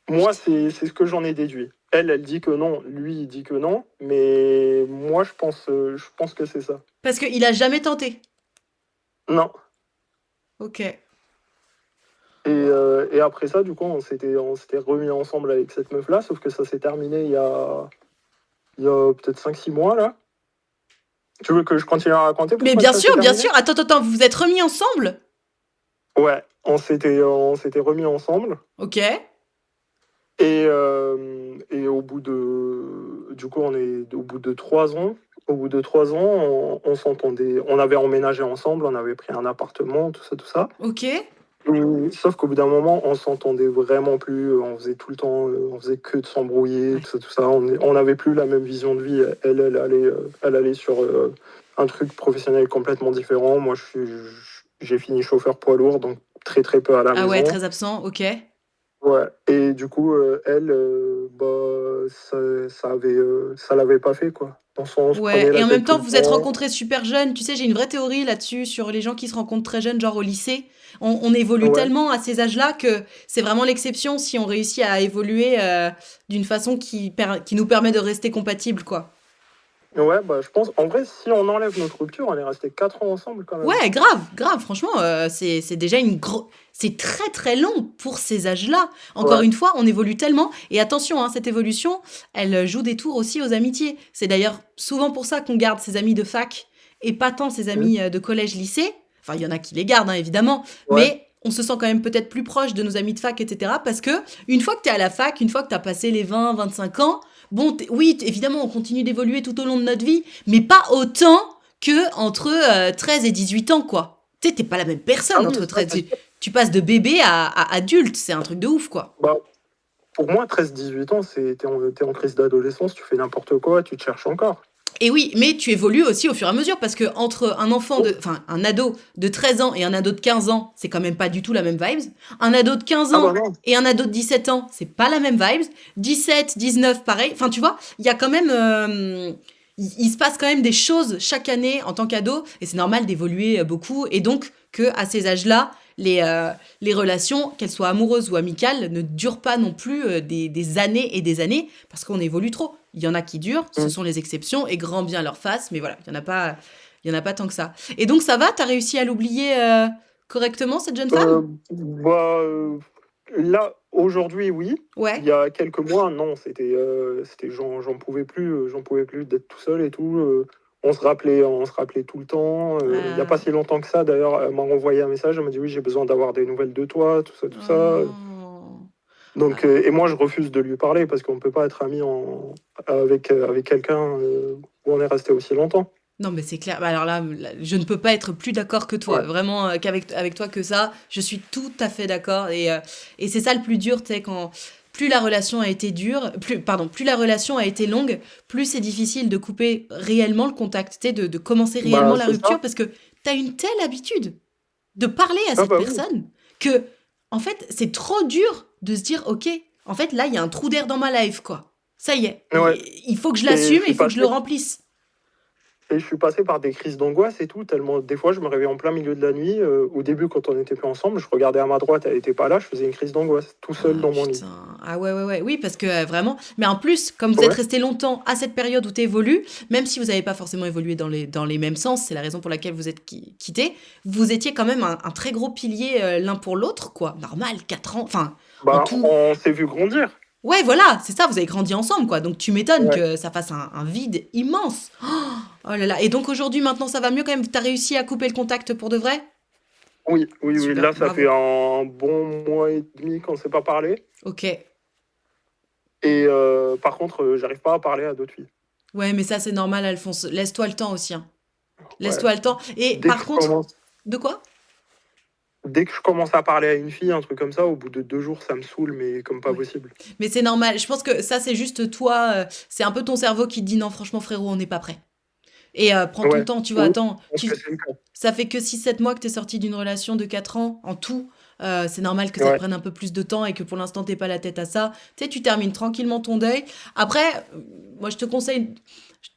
Moi, Putain. c'est ce que j'en ai déduit. Elle dit que non. Lui, il dit que non. Mais moi, je pense que c'est ça. Parce qu'il a jamais tenté. Non. Ok. Et après ça, du coup, on s'était remis ensemble avec cette meuf-là, sauf que ça s'est terminé il y a peut-être 5 6 mois, là. Tu veux que je continue à raconter Mais pourquoi ça s'est bien terminé? sûr. Attends, vous vous êtes remis ensemble? Ouais, on s'était remis ensemble. Ok. Et au bout de... Du coup, on est au bout de 3 ans. Au bout de 3 ans, on s'entendait. On avait emménagé ensemble, on avait pris un appartement, tout ça, tout ça. Ok. Sauf qu'au bout d'un moment, on s'entendait vraiment plus. On faisait tout le temps, on faisait que de s'embrouiller, Ouais. tout ça, tout ça. On n'avait plus la même vision de vie. Elle allait sur un truc professionnel complètement différent. Moi, j'ai fini chauffeur poids lourd, donc très très peu à la Ah ouais, maison. très absent, ok. Ouais. Et du coup, elle, bah, ça l'avait pas fait, quoi. On se Ouais, prenait et la en tête même tout temps, le vous vous êtes temps. rencontrés super jeunes. Tu sais, j'ai une vraie théorie là-dessus sur les gens qui se rencontrent très jeunes, genre au lycée. On évolue Ouais. tellement à ces âges-là que c'est vraiment l'exception si on réussit à évoluer d'une façon qui nous permet de rester compatibles, quoi. Ouais, bah, je pense, en vrai, si on enlève notre rupture, on est resté 4 ans ensemble quand même. Ouais, grave, franchement, c'est déjà c'est très très long pour ces âges-là. Encore Ouais. une fois, on évolue tellement, et attention, hein, cette évolution, elle joue des tours aussi aux amitiés. C'est d'ailleurs souvent pour ça qu'on garde ses amis de fac, et pas tant ses Mhm. amis de collège-lycée. Enfin, il y en a qui les gardent, hein, évidemment, Ouais. mais on se sent quand même peut-être plus proche de nos amis de fac, etc. Parce que une fois que t'es à la fac, une fois que t'as passé les 20, 25 ans, bon, oui, évidemment, on continue d'évoluer tout au long de notre vie, mais pas autant que entre 13 et 18 ans, quoi. Tu sais, t'es pas la même Ah personne oui, entre ça, 13 c'est sûr. tu passes de bébé à adulte, c'est un truc de ouf, quoi. Bah, pour moi, 13 18 ans, t'es en crise d'adolescence, tu fais n'importe quoi, tu te cherches encore. Et oui, mais tu évolues aussi au fur et à mesure, parce que entre Oui. enfin, un ado de 13 ans et un ado de 15 ans, c'est quand même pas du tout la même vibes. Un ado de 15 Ah bah ans non. et un ado de 17 ans, c'est pas la même vibes. 17, 19, pareil. Enfin, tu vois, il y a quand même, il se passe quand même des choses chaque année en tant qu'ado, et c'est normal d'évoluer beaucoup, et donc que à ces âges-là, les relations, qu'elles soient amoureuses ou amicales, ne durent pas non plus des années et des années, parce qu'on évolue trop. Il y en a qui durent, ce Mm. sont les exceptions, et grand bien leur face, mais voilà, il y en a pas tant que ça. Et donc ça va, t'as réussi à l'oublier correctement, cette jeune femme? Bah, là, aujourd'hui, oui. Il Ouais. y a quelques mois, non. J'en pouvais plus d'être tout seul et tout. On se rappelait tout le temps. Il y a pas si longtemps que ça, d'ailleurs, elle m'a envoyé un message. Elle m'a dit oui, j'ai besoin d'avoir des nouvelles de toi, tout ça, tout ça. Oh. Donc, Ah. et moi, je refuse de lui parler parce qu'on peut pas être ami avec quelqu'un où on est resté aussi longtemps. Non, mais c'est clair. Bah, alors je ne peux pas être plus d'accord que toi. Ouais. Vraiment, avec toi que ça. Je suis tout à fait d'accord. Et c'est ça le plus dur, tu sais, quand plus la relation a été dure, plus la relation a été longue, plus c'est difficile de couper réellement le contact, tu sais, de commencer réellement Bah, la c'est rupture ça. parce que t'as une telle habitude de parler à Ah cette bah oui. personne que, en fait, c'est trop dur de se dire, ok, en fait, là, il y a un trou d'air dans ma life, quoi. Ça y est, Ouais. il faut que je Et je l'assume et suis il faut que je le passé. remplisse. Et je suis passé par des crises d'angoisse et tout, tellement des fois je me réveillais en plein milieu de la nuit. Au début, quand on n'était plus ensemble, je regardais à ma droite, elle était pas là, je faisais une crise d'angoisse, tout seul Ah dans mon lit. putain. Ah ouais, ouais, ouais. Oui, parce que vraiment. Mais en plus, comme vous êtes Ouais, resté longtemps à cette période où tu évolues, même si vous n'avez pas forcément évolué dans les mêmes sens, c'est la raison pour laquelle vous êtes quittés, vous étiez quand même un très gros pilier l'un pour l'autre, quoi. Normal, 4 ans. Enfin, en bah tout. on s'est vu grandir. Ouais, voilà, c'est ça, vous avez grandi ensemble, quoi. Donc tu m'étonnes Ouais. que ça fasse un vide immense. Oh là là. Et donc aujourd'hui, maintenant, ça va mieux quand même. T'as réussi à couper le contact pour de vrai? Oui, oui, oui, Super, là ça fait bravo. un bon mois et demi qu'on ne s'est pas parlé. Ok. Et par contre, j'arrive pas à parler à d'autres filles. Ouais, mais ça, c'est normal, Alphonse. Laisse-toi le temps aussi, hein. Ouais. Laisse-toi le temps. Et Dès que par je contre, commence, de quoi? dès que je commence à parler à une fille, un truc comme ça, au bout de 2 jours, ça me saoule, mais comme pas Ouais. possible. Mais c'est normal. Je pense que ça, c'est juste toi. C'est un peu ton cerveau qui te dit non, franchement, frérot, on n'est pas prêt. Et prends ton Ouais. temps, tu vois. Oui, Attends, je pense que c'est le cas. ça fait que 6 7 mois que t'es sorti d'une relation de 4 ans en tout. C'est normal que ça te Ouais. prenne un peu plus de temps et que pour l'instant, t'aies pas la tête à ça. Tu sais, tu termines tranquillement ton deuil. Après, moi, je te conseille.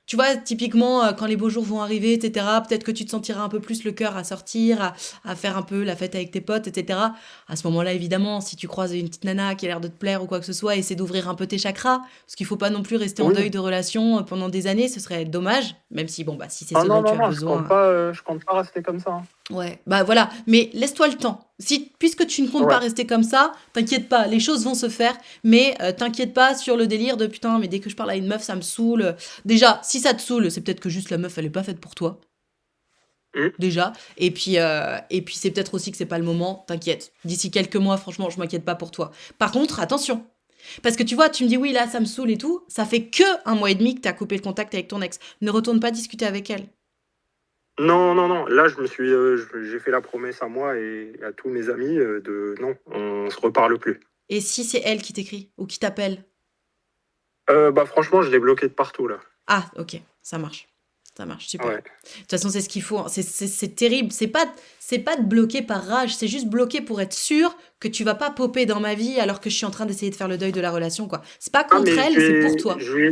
Tu vois, typiquement, quand les beaux jours vont arriver, etc., peut-être que tu te sentiras un peu plus le cœur à sortir, à faire un peu la fête avec tes potes, etc. À ce moment-là, évidemment, si tu croises une petite nana qui a l'air de te plaire ou quoi que ce soit, essaie d'ouvrir un peu tes chakras, parce qu'il faut pas non plus rester en Oui. deuil de relation pendant des années, ce serait dommage, même si, bon, bah, si c'est Ah ce dont non, tu non, as non, besoin. je compte pas rester comme ça, hein. Ouais, bah voilà, mais laisse-toi le temps. Si, puisque tu ne comptes pas Ouais. rester comme ça, t'inquiète pas, les choses vont se faire, mais t'inquiète pas sur le délire de putain, mais dès que je parle à une meuf, ça me saoule. Déjà, si ça te saoule, c'est peut-être que juste la meuf, elle est pas faite pour toi, Hmm. déjà. Et puis c'est peut-être aussi que c'est pas le moment, t'inquiète. D'ici quelques mois, franchement, je m'inquiète pas pour toi. Par contre, attention, parce que tu vois, tu me dis oui, là, ça me saoule et tout, ça fait que 1 mois et demi que t'as coupé le contact avec ton ex. Ne retourne pas discuter avec elle. Non, non, non. Là, j'ai fait la promesse à moi et à tous mes amis de non, on se reparle plus. Et si c'est elle qui t'écrit ou qui t'appelle? Bah franchement, je l'ai bloqué de partout là. Ah, ok, ça marche. Ça marche, super. Ouais. De toute façon, c'est ce qu'il faut, hein. C'est terrible. C'est pas de bloquer par rage, c'est juste bloquer pour être sûr que tu vas pas popper dans ma vie alors que je suis en train d'essayer de faire le deuil de la relation, quoi. C'est pas Ah contre mais elle, c'est pour toi. je lui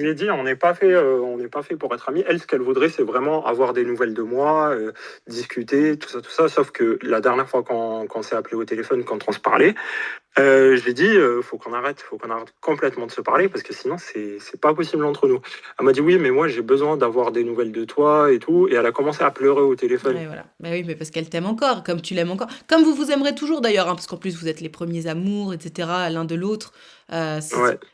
ai dit, on n'est pas fait pour être amis. Elle, ce qu'elle voudrait, c'est vraiment avoir des nouvelles de moi, discuter, tout ça, tout ça. Sauf que la dernière fois qu'on s'est appelé au téléphone, quand on se parlait, je lui ai dit, faut qu'on arrête complètement de se parler parce que sinon c'est pas possible entre nous. Elle m'a dit oui, mais moi j'ai besoin d'avoir des nouvelles de toi et tout, et elle a commencé à pleurer au téléphone. Ouais, voilà. Bah oui, mais parce qu'elle t'aime encore, comme tu l'aimes encore. Comme vous vous aimerez toujours d'ailleurs, hein, parce qu'en plus vous êtes les premiers amours, etc., l'un de l'autre. Ouais.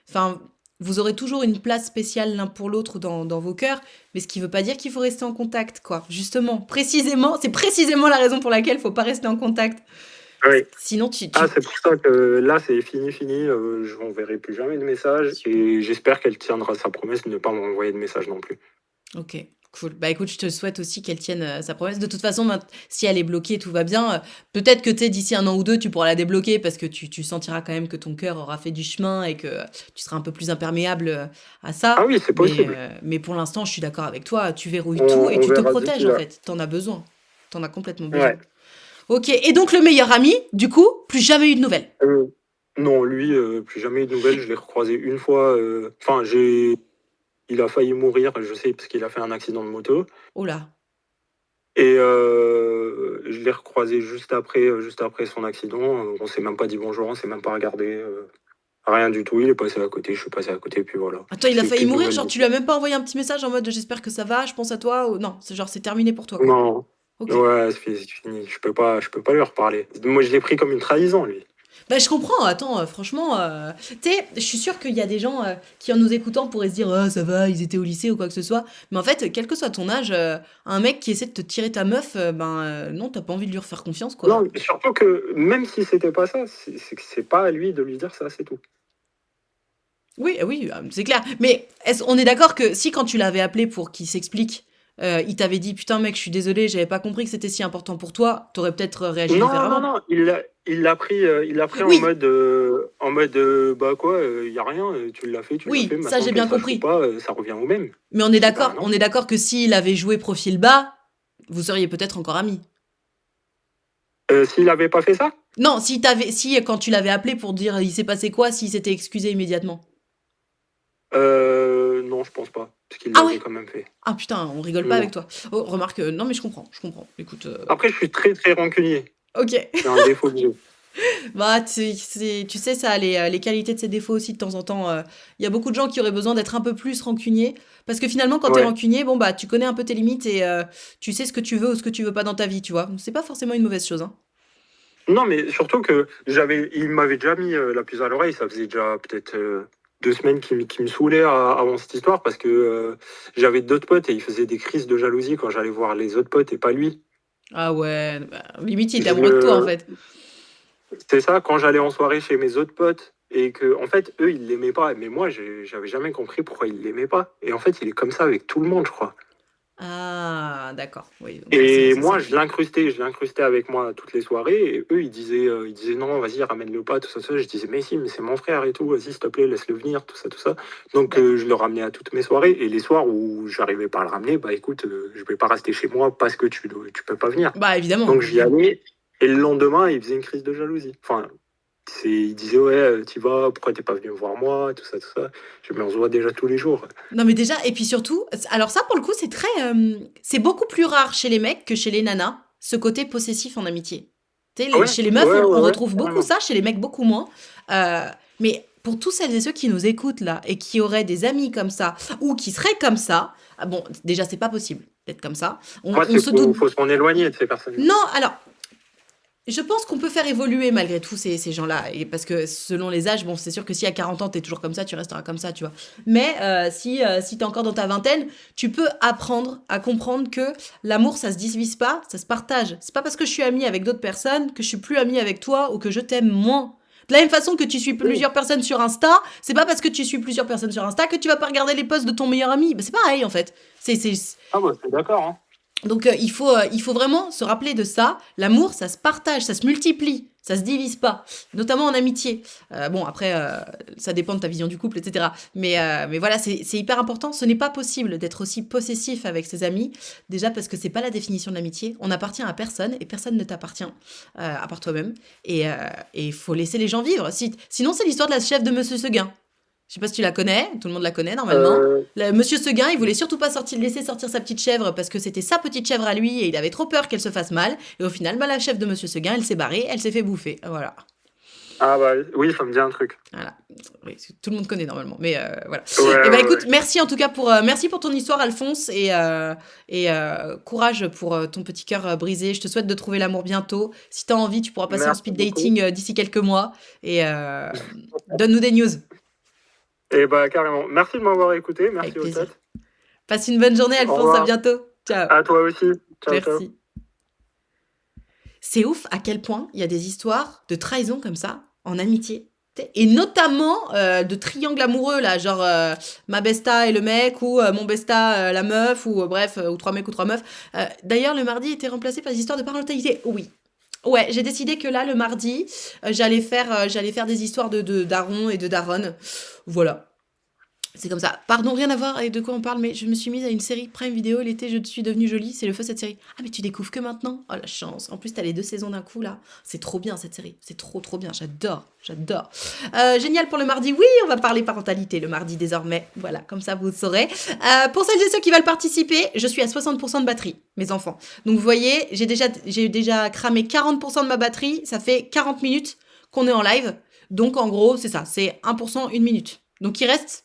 Enfin, vous aurez toujours une place spéciale l'un pour l'autre dans vos cœurs, mais ce qui veut pas dire qu'il faut rester en contact, quoi. Justement, précisément, c'est précisément la raison pour laquelle il faut pas rester en contact. Ouais. Sinon, Ah, c'est pour ça que là c'est fini, fini. Je n'enverrai plus jamais de message Super. et j'espère qu'elle tiendra sa promesse de ne pas m'envoyer de message non plus. Ok, cool. Bah écoute, je te souhaite aussi qu'elle tienne sa promesse. De toute façon, si elle est bloquée, tout va bien. Peut-être que tu sais, d'ici 1 an ou 2, tu pourras la débloquer parce que tu sentiras quand même que ton cœur aura fait du chemin et que tu seras un peu plus imperméable à ça. Ah oui, c'est possible. Mais pour l'instant, je suis d'accord avec toi. Tu verrouilles On, tout et on tu te verra d'ici protèges en là. fait. T'en as besoin. T'en as complètement besoin. Ouais. Ok, et donc le meilleur ami, du coup, plus jamais eu de nouvelles. Non, lui, plus jamais eu de nouvelles. Je l'ai recroisé une fois. Enfin, il a failli mourir, je sais, parce qu'il a fait un accident de moto. Oh là. Et je l'ai recroisé juste après son accident. On s'est même pas dit bonjour, on s'est même pas regardé. Rien du tout. Il est passé à côté, je suis passé à côté, puis voilà. Attends, il a J'ai failli plus de mourir, nouvelles genre de tu lui. lui as même pas envoyé un petit message en mode j'espère que ça va, je pense à toi ou... Non, c'est genre c'est terminé pour toi quoi. Non, Ok. ouais, c'est fini. Je peux pas lui reparler. Moi, je l'ai pris comme une trahison, lui. Bah je comprends, attends, franchement, tu sais, je suis sûre qu'il y a des gens qui en nous écoutant pourraient se dire ah ça va, ils étaient au lycée ou quoi que ce soit. Mais en fait, quel que soit ton âge, un mec qui essaie de te tirer ta meuf, non, t'as pas envie de lui refaire confiance quoi. Non, mais surtout que même si c'était pas ça, c'est que c'est pas à lui de lui dire ça, c'est tout. Oui, oui, c'est clair. Mais on est d'accord que si quand tu l'avais appelé pour qu'il s'explique, il t'avait dit putain mec, je suis désolé, j'avais pas compris que c'était si important pour toi, t'aurais peut-être réagi Non, non, différemment. non, il l'a pris Oui, en mode bah quoi, y a rien, tu l'as fait, oui, ça maintenant j'ai qu'elle bien sache ou compris. pas, ça revient au même. Mais Bah on non. est d'accord que s'il avait joué profil bas, vous seriez peut-être encore amis. S'il avait pas fait ça, Non, si quand tu l'avais appelé pour dire il s'est passé quoi, s'il s'était excusé immédiatement. Non, je pense pas. Parce qu'il Ah l'avait ouais? quand même fait. Ah putain, on rigole pas Non. avec toi. Oh, remarque, non mais je comprends, je comprends. Écoute, Après, je suis très, très rancunier. OK. C'est un défaut que j'ai. Bah, tu sais, ça a les qualités de ses défauts aussi de temps en temps. Il y a beaucoup de gens qui auraient besoin d'être un peu plus rancuniers. Parce que finalement, quand t'es Ouais. rancunier, bon, bah, tu connais un peu tes limites et tu sais ce que tu veux ou ce que tu veux pas dans ta vie, tu vois. C'est pas forcément une mauvaise chose, hein. Non, mais surtout que il m'avait déjà mis la puce à l'oreille. Ça faisait déjà peut-être 2 semaines qu'il me saoulait avant cette histoire parce que j'avais d'autres potes et il faisait des crises de jalousie quand j'allais voir les autres potes et pas lui. Ah ouais, bah, limite, il était amoureux de toi, en Je, fait. C'est ça, quand j'allais en soirée chez mes autres potes et que, en fait, eux, ils l'aimaient pas. Mais moi, j'avais jamais compris pourquoi ils l'aimaient pas. Et en fait, il est comme ça avec tout le monde, je crois. Ah, d'accord. Oui, donc forcément, Et ça moi, c'est... je l'incrustais avec moi toutes les soirées. Et eux, ils disaient non, vas-y, ramène-le pas, tout ça, tout ça. Je disais, mais si, mais c'est mon frère et tout. Vas-y, s'il te plaît, laisse-le venir, tout ça, tout ça. Donc, D'accord. je le ramenais à toutes mes soirées. Et les soirs où j'arrivais pas à le ramener, bah écoute, je vais pas rester chez moi parce que tu peux pas venir. Bah, évidemment, Donc, j'y évidemment. allais. Et le lendemain, il faisait une crise de jalousie. Enfin, il disait, ouais, t'y vas, pourquoi t'es pas venu me voir moi, tout ça, tout ça. Je dis, mais on se voit déjà tous les jours. Non, mais déjà, et puis surtout, alors ça, pour le coup, c'est très... c'est beaucoup plus rare chez les mecs que chez les nanas, ce côté possessif en amitié. Tu sais, Ah ouais, chez les meufs, ouais, on ouais, ouais, retrouve beaucoup carrément. ça, chez les mecs, beaucoup moins. Mais pour tous celles et ceux qui nous écoutent là, et qui auraient des amis comme ça, ou qui seraient comme ça, ah bon, déjà, c'est pas possible d'être comme ça. Moi, On se doute... faut s'en éloigner de ces personnes-là. Non, alors, je pense qu'on peut faire évoluer malgré tout ces gens-là. Et parce que selon les âges, bon, c'est sûr que si à 40 ans, t'es toujours comme ça, tu resteras comme ça, tu vois. Mais si t'es encore dans ta vingtaine, tu peux apprendre à comprendre que l'amour, ça se divise pas, ça se partage. C'est pas parce que je suis amie avec d'autres personnes que je suis plus amie avec toi ou que je t'aime moins. De la même façon que tu suis Oui. plusieurs personnes sur Insta, c'est pas parce que tu suis plusieurs personnes sur Insta que tu vas pas regarder les posts de ton meilleur ami. Bah, c'est pareil en fait. Ah bah, c'est d'accord, hein. Donc il faut vraiment se rappeler de ça. L'amour, ça se partage, ça se multiplie, ça se divise pas, notamment en amitié. Bon, après, ça dépend de ta vision du couple, etc. Mais voilà, c'est hyper important. Ce n'est pas possible d'être aussi possessif avec ses amis, déjà parce que c'est pas la définition de l'amitié. On n'appartient à personne et personne ne t'appartient à part toi-même. Et il faut laisser les gens vivre. Sinon, c'est l'histoire de la chef de Monsieur Seguin. Je sais pas si tu la connais, tout le monde la connaît normalement. Euh, Monsieur Seguin, il voulait surtout pas laisser sortir sa petite chèvre parce que c'était sa petite chèvre à lui et il avait trop peur qu'elle se fasse mal. Et au final, bah, la chef de Monsieur Seguin, elle s'est barrée, elle s'est fait bouffer. Voilà. Ah bah oui, ça me dit un truc. Voilà. Oui, tout le monde connaît normalement. Mais voilà. Ouais, Et bah ouais, écoute, ouais. merci en tout cas merci pour ton histoire, Alphonse. Et courage pour ton petit cœur brisé. Je te souhaite de trouver l'amour bientôt. Si t'as envie, tu pourras passer en Merci speed beaucoup. dating d'ici quelques mois. Et donne-nous des news. Et bah carrément. Merci de m'avoir écouté. Avec Merci au plaisir. chat. Passe une bonne journée, Au Alphonse. À revoir. bientôt. Ciao. À toi aussi. Ciao, ciao. Merci. C'est ouf à quel point il y a des histoires de trahison comme ça, en amitié. Et notamment de triangle amoureux, là, genre ma besta et le mec, ou mon besta la meuf, ou bref, ou trois mecs ou trois meufs. D'ailleurs, le mardi était remplacé par des histoires de parentalité. Oui. Ouais, j'ai décidé que là, le mardi, j'allais faire des histoires de darons et de daronnes. Voilà. C'est comme ça. Pardon, rien à voir avec de quoi on parle, mais je me suis mise à une série Prime Video l'été, je suis devenue jolie. C'est le feu cette série. Ah, mais tu découvres que maintenant? Oh la chance. En plus, t'as les 2 saisons d'un coup là. C'est trop bien cette série. C'est trop trop bien. J'adore. J'adore. Génial pour le mardi. Oui, on va parler parentalité le mardi désormais. Voilà, comme ça vous le saurez. Pour celles et ceux qui veulent participer, je suis à 60% de batterie, mes enfants. Donc vous voyez, j'ai déjà cramé 40% de ma batterie. Ça fait 40 minutes qu'on est en live. Donc en gros, c'est ça. C'est 1%, 1 minute. Donc il reste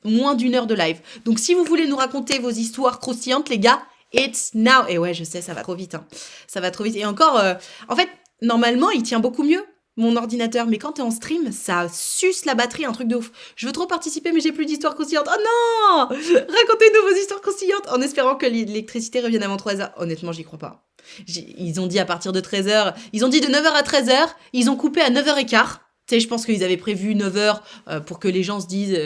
moins d'1 heure de live. Donc si vous voulez nous raconter vos histoires croustillantes, les gars, it's now. Et ouais, je sais, ça va trop vite. Hein. Ça va trop vite. Et encore, en fait, normalement, il tient beaucoup mieux, mon ordinateur. Mais quand t'es en stream, ça suce la batterie, un truc de ouf. Je veux trop participer, mais j'ai plus d'histoires croustillantes. Oh non! Racontez-nous vos histoires croustillantes en espérant que l'électricité revienne avant 13h. Honnêtement, j'y crois pas. Ils ont dit à partir de 13h. Ils ont dit de 9h à 13h. Ils ont coupé à 9h15. Tu sais, je pense qu'ils avaient prévu 9h pour que les gens se disent...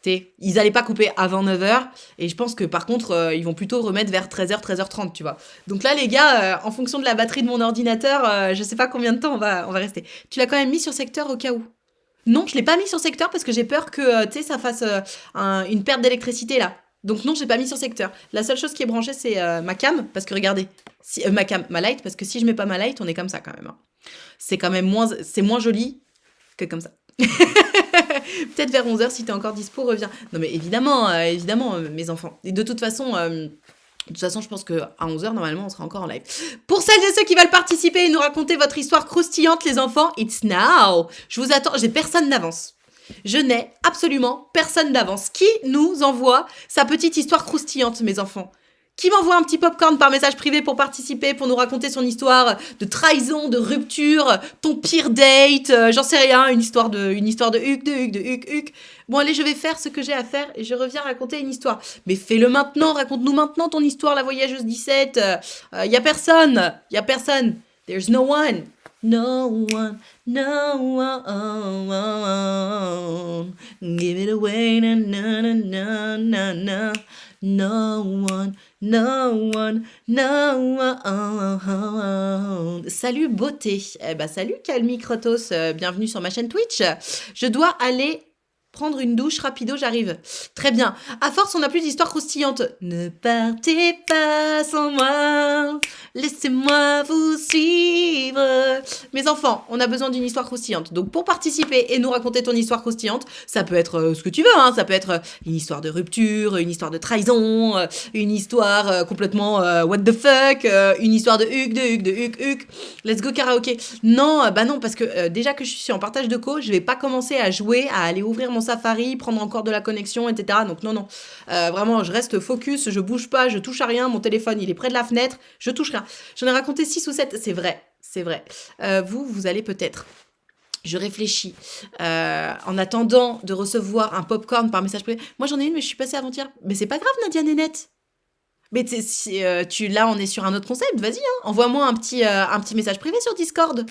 ils allaient pas couper avant 9h. Et je pense que par contre, ils vont plutôt remettre vers 13h, 13h30, tu vois. Donc là, les gars, en fonction de la batterie de mon ordinateur, je sais pas combien de temps on va rester. Tu l'as quand même mis sur secteur au cas où? Non, je l'ai pas mis sur secteur parce que j'ai peur que, ça fasse une perte d'électricité là. Donc non, j'ai pas mis sur secteur. La seule chose qui est branchée, c'est ma cam. Parce que regardez, ma light, parce que si je mets pas ma light, on est comme ça quand même. Hein. C'est quand même moins joli que comme ça. Peut-être vers 11h, si t'es encore dispo, reviens. Non, mais évidemment, évidemment, mes enfants. Et de toute façon, je pense qu'à 11h, normalement, on sera encore en live. Pour celles et ceux qui veulent participer et nous raconter votre histoire croustillante, les enfants, it's now. Je vous attends, j'ai personne d'avance. Je n'ai absolument personne d'avance. Qui nous envoie sa petite histoire croustillante, mes enfants? Qui m'envoie un petit popcorn par message privé pour participer, pour nous raconter son histoire de trahison, de rupture, ton pire date, j'en sais rien, une histoire de Huc. Bon, allez, je vais faire ce que j'ai à faire et je reviens raconter une histoire. Mais fais-le maintenant, raconte-nous maintenant ton histoire, la voyageuse 17. Y a personne. There's no one. No one. Give it away, na na na na na na. No one. Salut beauté. Salut Calmi Krotos, bienvenue sur ma chaîne Twitch. Je dois aller prendre une douche rapido, j'arrive. Très bien. À force, on n'a plus d'histoire croustillante. Ne partez pas sans moi. Laissez-moi vous suivre. Mes enfants, on a besoin d'une histoire croustillante. Donc, pour participer et nous raconter ton histoire croustillante, ça peut être ce que tu veux, hein. Ça peut être une histoire de rupture, une histoire de trahison, une histoire complètement what the fuck, une histoire de Huc. Let's go karaoké. Non, non, parce que déjà que je suis en partage de co, je vais pas commencer à jouer, à aller ouvrir mon Safari, prendre encore de la connexion, etc. Donc non. Vraiment, je reste focus, je bouge pas, je touche à rien, mon téléphone, il est près de la fenêtre, je touche rien. J'en ai raconté 6 ou 7, c'est vrai. Vous allez peut-être. Je réfléchis. En attendant de recevoir un popcorn par message privé. Moi, j'en ai une, mais je suis passée avant-hier. Mais c'est pas grave, Nadia Nénette. Mais là, on est sur un autre concept. Vas-y, hein. Envoie-moi un petit message privé sur Discord.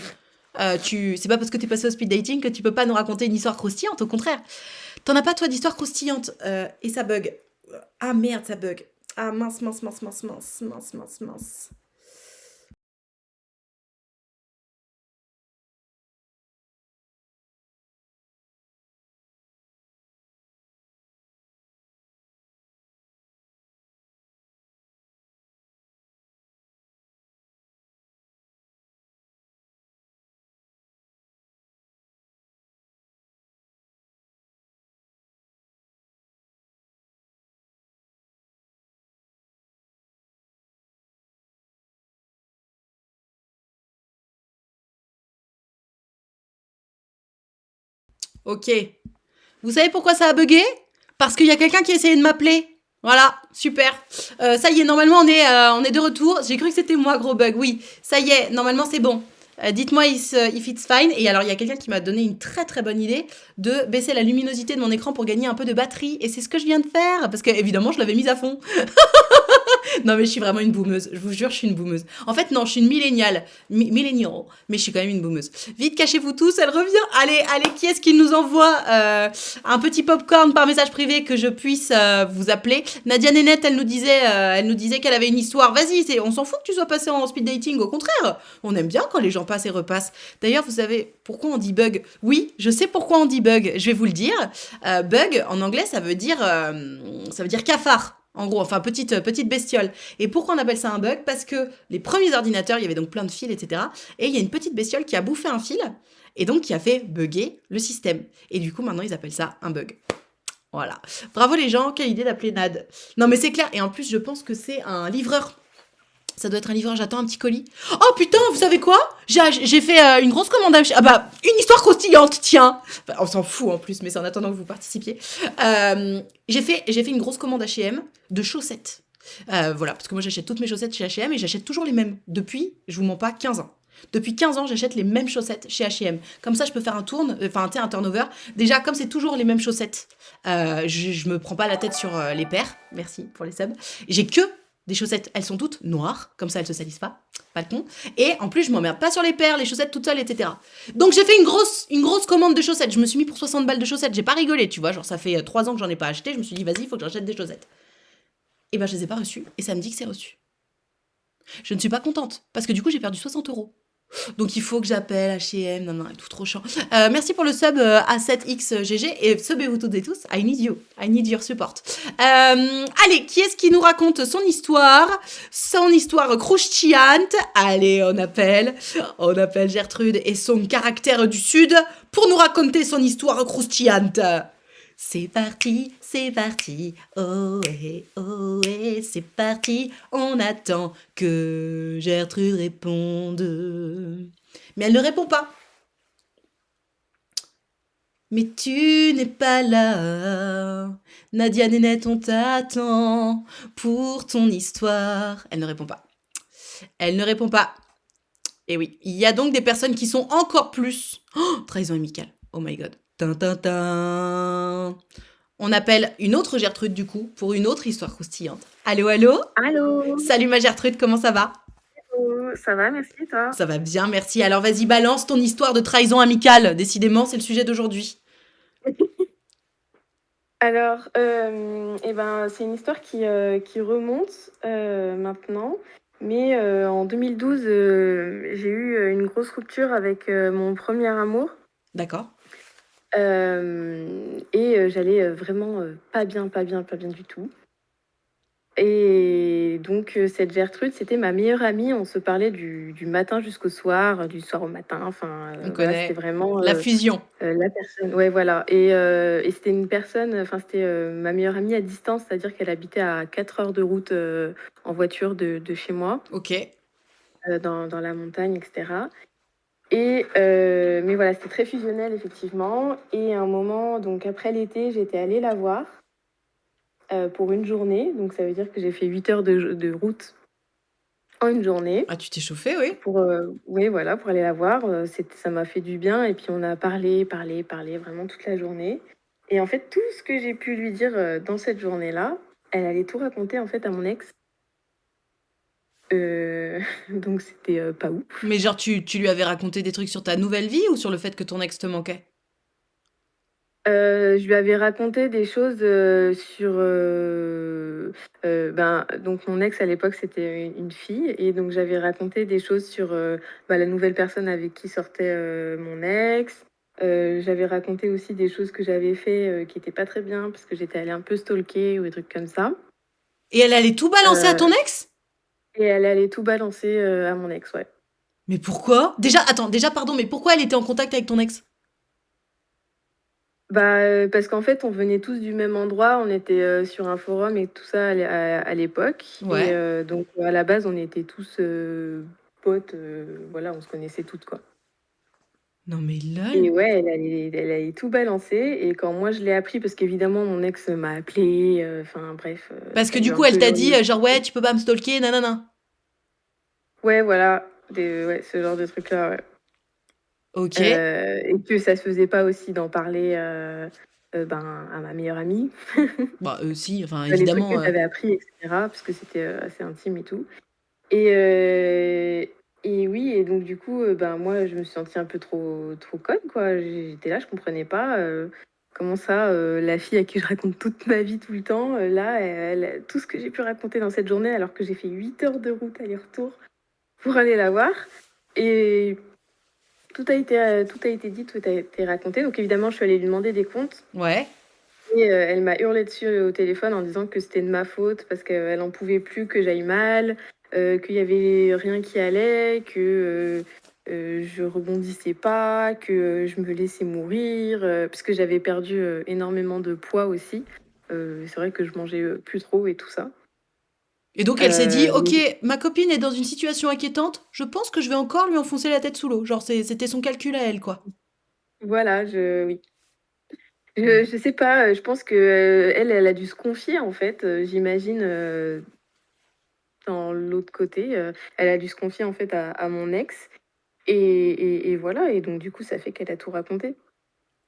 C'est pas parce que t'es passé au speed dating que tu peux pas nous raconter une histoire croustillante, au contraire. T'en as pas, toi, d'histoire croustillante et ça bug. Ah merde, ça bug. Ah mince. Ok. Vous savez pourquoi ça a bugué? Parce qu'il y a quelqu'un qui a essayé de m'appeler. Voilà, super. Ça y est, normalement, on est de retour. J'ai cru que c'était moi, gros bug. Oui, ça y est, normalement, c'est bon. Dites-moi if it's fine. Et alors, il y a quelqu'un qui m'a donné une très très bonne idée de baisser la luminosité de mon écran pour gagner un peu de batterie. Et c'est ce que je viens de faire. Parce que, évidemment, je l'avais mise à fond. Non, mais je suis vraiment une boomeuse. Je vous jure, je suis une boomeuse. En fait, non, je suis une milléniale. Millénial. Mais je suis quand même une boomeuse. Vite, cachez-vous tous, elle revient. Allez, qui est-ce qui nous envoie un petit popcorn par message privé que je puisse vous appeler? Nadia Nénette, elle nous disait qu'elle avait une histoire. Vas-y, on s'en fout que tu sois passé en speed dating. Au contraire, on aime bien quand les gens passent et repassent. D'ailleurs, vous savez pourquoi on dit bug? Oui, je sais pourquoi on dit bug. Je vais vous le dire. Bug, en anglais, ça veut dire cafard. En gros, enfin, petite bestiole. Et pourquoi on appelle ça un bug? Parce que les premiers ordinateurs, il y avait donc plein de fils, etc. Et il y a une petite bestiole qui a bouffé un fil, et donc qui a fait bugger le système. Et du coup, maintenant, ils appellent ça un bug. Voilà. Bravo les gens, quelle idée d'appeler Nad. Non, mais c'est clair. Et en plus, je pense que c'est un livreur. Ça doit être un livreur, j'attends un petit colis. Oh putain, vous savez quoi? J'ai fait une grosse commande à... Ah bah, une histoire croustillante, tiens. Enfin, on s'en fout en plus, mais c'est en attendant que vous participiez. J'ai fait une grosse commande H&M de chaussettes. Voilà, parce que moi j'achète toutes mes chaussettes chez H&M et j'achète toujours les mêmes. Depuis, je vous mens pas, 15 ans. Depuis 15 ans, j'achète les mêmes chaussettes chez H&M. Comme ça, je peux faire un turnover. Déjà, comme c'est toujours les mêmes chaussettes, je me prends pas la tête sur les paires. Merci pour les subs. J'ai que des chaussettes, elles sont toutes noires, comme ça elles se salissent pas le con. Et en plus, je m'emmerde pas sur les paires, les chaussettes toutes seules, etc. Donc j'ai fait une grosse commande de chaussettes. Je me suis mis pour 60 balles de chaussettes, j'ai pas rigolé, tu vois. Genre, ça fait 3 ans que j'en ai pas acheté. Je me suis dit, vas-y, il faut que j'achète des chaussettes. Et ben, je les ai pas reçues. Et ça me dit que c'est reçu. Je ne suis pas contente, parce que du coup, j'ai perdu 60 €. Donc il faut que j'appelle H&M, non, non, tout trop chiant. Merci pour le sub A7XGG et subez-vous toutes et tous. I need you. I need your support. Allez, qui est-ce qui nous raconte son histoire? Son histoire croustillante. Allez, on appelle Gertrude et son caractère du Sud pour nous raconter son histoire croustillante. C'est parti, oh ouais, c'est parti, on attend que Gertrude réponde. Mais elle ne répond pas. Mais tu n'es pas là, Nadia Nénette, on t'attend pour ton histoire. Elle ne répond pas. Elle ne répond pas. Et oui, il y a donc des personnes qui sont encore plus... Oh, trahison amicale, oh my god. Tin. On appelle une autre Gertrude du coup pour une autre histoire croustillante. Allô, allô? Allô. Salut ma Gertrude, comment ça va? Ça va, merci, toi? Ça va bien, merci. Alors vas-y, balance ton histoire de trahison amicale. Décidément, c'est le sujet d'aujourd'hui. Alors, c'est une histoire qui remonte maintenant, mais en 2012, j'ai eu une grosse rupture avec mon premier amour. D'accord. Et j'allais vraiment pas bien du tout. Et donc, cette Gertrude, c'était ma meilleure amie. On se parlait du matin jusqu'au soir, du soir au matin. Enfin, On voilà, connaît c'était vraiment la fusion. la personne. Ouais, voilà. Et c'était une personne, enfin, c'était ma meilleure amie à distance, c'est-à-dire qu'elle habitait à 4 heures de route en voiture de chez moi, Ok. dans la montagne, etc. Et mais voilà, c'était très fusionnel, effectivement. Et à un moment, donc après l'été, j'étais allée la voir pour une journée. Donc ça veut dire que j'ai fait 8 heures de route en une journée Ah, tu t'es chauffée, oui. pour, oui, voilà, pour aller la voir. Ça m'a fait du bien. Et puis on a parlé vraiment toute la journée. Et en fait, tout ce que j'ai pu lui dire dans cette journée-là, elle allait tout raconter en fait à mon ex. Donc c'était pas ouf. Mais genre, tu lui avais raconté des trucs sur ta nouvelle vie ou sur le fait que ton ex te manquait? Je lui avais raconté des choses sur. Donc, mon ex à l'époque, c'était une fille. Et donc, j'avais raconté des choses sur la nouvelle personne avec qui sortait mon ex. J'avais raconté aussi des choses que j'avais fait qui n'étaient pas très bien parce que j'étais allée un peu stalker ou des trucs comme ça. Et elle allait tout balancer à ton ex? Et elle allait tout balancer à mon ex, ouais. Mais pourquoi? Déjà, pardon, mais pourquoi elle était en contact avec ton ex? Parce qu'en fait, on venait tous du même endroit, on était sur un forum et tout ça à l'époque. Ouais. Et donc, à la base, on était tous potes, voilà, on se connaissait toutes, quoi. Non mais Et lol. ouais, elle allait tout balancer. Et quand moi, je l'ai appris, parce qu'évidemment, mon ex m'a appelé, enfin bref, Parce que elle du veut coup, un elle peu t'a hurler dit, dessus. genre, ouais, tu peux pas me stalker, nanana. Ouais, voilà, ouais, ce genre de trucs-là, ouais. Ok. Et que ça se faisait pas aussi d'en parler à ma meilleure amie. Bah, si, enfin, Les trucs que évidemment. j'avais appris, et cetera, parce que c'était assez intime et tout. Et oui, et donc du coup, moi, je me suis sentie un peu trop conne, quoi. J'étais là, je comprenais pas comment ça, la fille à qui je raconte toute ma vie tout le temps, là, tout ce que j'ai pu raconter dans cette journée, alors que j'ai fait 8 heures de route aller-retour pour aller la voir. Et tout a été dit, tout a été raconté. Donc évidemment, je suis allée lui demander des comptes. Ouais. Et elle m'a hurlé dessus au téléphone en disant que c'était de ma faute parce qu'elle en pouvait plus que j'aille mal, qu'il y avait rien qui allait, que je rebondissais pas, que je me laissais mourir, parce que j'avais perdu énormément de poids aussi. C'est vrai que je mangeais plus trop et tout ça. Et donc, elle s'est dit, ok, Donc ma copine est dans une situation inquiétante, je pense que je vais encore lui enfoncer la tête sous l'eau. Genre, c'était son calcul à elle, quoi. voilà, oui. Je sais pas, je pense que elle a dû se confier en fait, j'imagine, dans l'autre côté, elle a dû se confier en fait à mon ex. Et voilà, et donc du coup, ça fait qu'elle a tout raconté.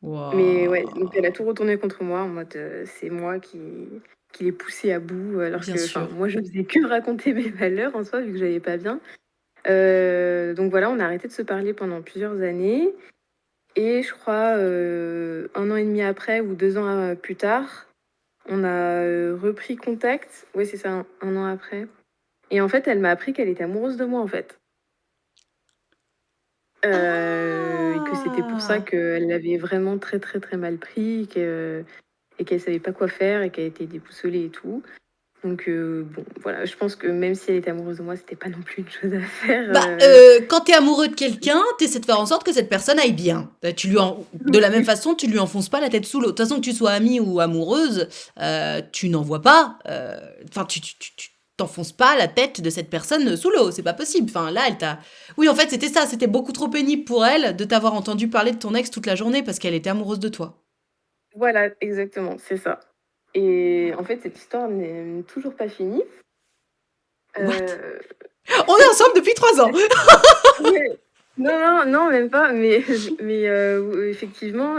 Mais ouais, donc elle a Waouh. tout retourné contre moi en mode, c'est moi qui l'ai poussé à bout, alors Bien que, enfin, sûr. moi, je faisais que raconter mes malheurs en soi, vu que j'allais pas bien. Donc voilà, on a arrêté de se parler pendant plusieurs années. Et je crois, 1 an et demi après ou 2 ans plus tard, on a repris contact. Ouais, c'est ça, un an après. Et en fait, elle m'a appris qu'elle était amoureuse de moi, en fait. Et que c'était pour ça Ah! qu'elle l'avait vraiment très, très, très mal pris et qu'elle savait pas quoi faire et qu'elle était déboussolée et tout. Donc bon, voilà, je pense que même si elle était amoureuse de moi, c'était pas non plus une chose à faire, Bah, quand t'es amoureux de quelqu'un, tu essaies de faire en sorte que cette personne aille bien. De la même Oui, façon, tu lui enfonces pas la tête sous l'eau. De toute façon, que tu sois amie ou amoureuse, tu n'envoies pas, enfin, tu t'enfonces pas la tête de cette personne sous l'eau. C'est pas possible. Enfin, là, elle t'a. Oui, en fait, c'était ça. C'était beaucoup trop pénible pour elle de t'avoir entendu parler de ton ex toute la journée parce qu'elle était amoureuse de toi. voilà, exactement, c'est ça. Et en fait, cette histoire n'est toujours pas finie. What? Heu, On est ensemble depuis 3 ans. ouais. Non, non, non, même pas, mais mais effectivement,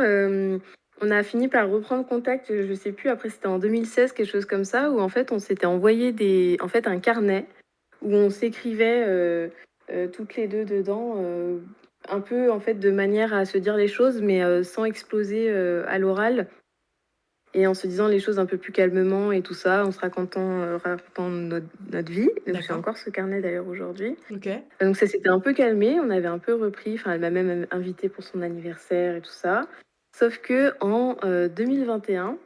on a fini par reprendre contact, je sais plus, après c'était en 2016, quelque chose comme ça, où en fait, on s'était envoyé un carnet où on s'écrivait, toutes les 2 dedans, un peu, en fait, de manière à se dire les choses, mais sans exploser, à l'oral et en se disant les choses un peu plus calmement et tout ça, en se racontant notre vie. Donc j'ai D'accord. encore ce carnet d'ailleurs aujourd'hui. Ok. Donc ça s'était un peu calmé, on avait un peu repris, enfin elle m'a même invitée pour son anniversaire et tout ça. Sauf qu'en 2021,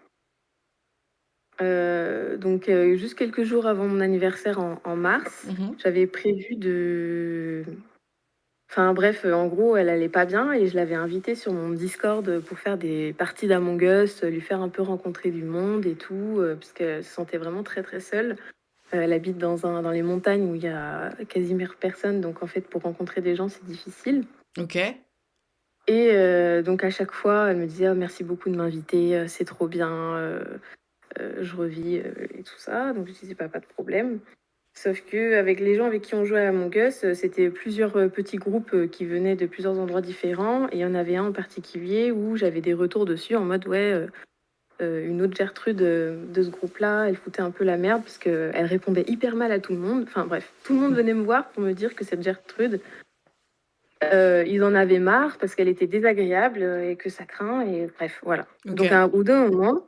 donc juste quelques jours avant mon anniversaire en mars, Mhm. j'avais prévu de enfin bref, en gros, elle allait pas bien et je l'avais invitée sur mon Discord, pour faire des parties d'Among Us, lui faire un peu rencontrer du monde et tout, parce qu'elle se sentait vraiment très, très seule. Elle habite dans les montagnes où il y a quasiment personne, donc en fait, pour rencontrer des gens, c'est difficile. Ok. Et donc à chaque fois, elle me disait: «Oh merci beaucoup de m'inviter, c'est trop bien, je revis, et tout ça». Donc je disais: «Bah, pas de problème». Sauf qu'avec les gens avec qui on jouait à Among Us, c'était plusieurs, petits groupes, qui venaient de plusieurs endroits différents et il y en avait un en particulier où j'avais des retours dessus en mode: «Ouais, une autre Gertrude, de ce groupe-là, elle foutait un peu la merde parce qu'elle répondait hyper mal à tout le monde». Enfin bref, tout le monde venait me voir pour me dire que cette Gertrude, ils en avaient marre parce qu'elle était désagréable, et que ça craint et bref, voilà. Ok. Donc au bout d'un moment,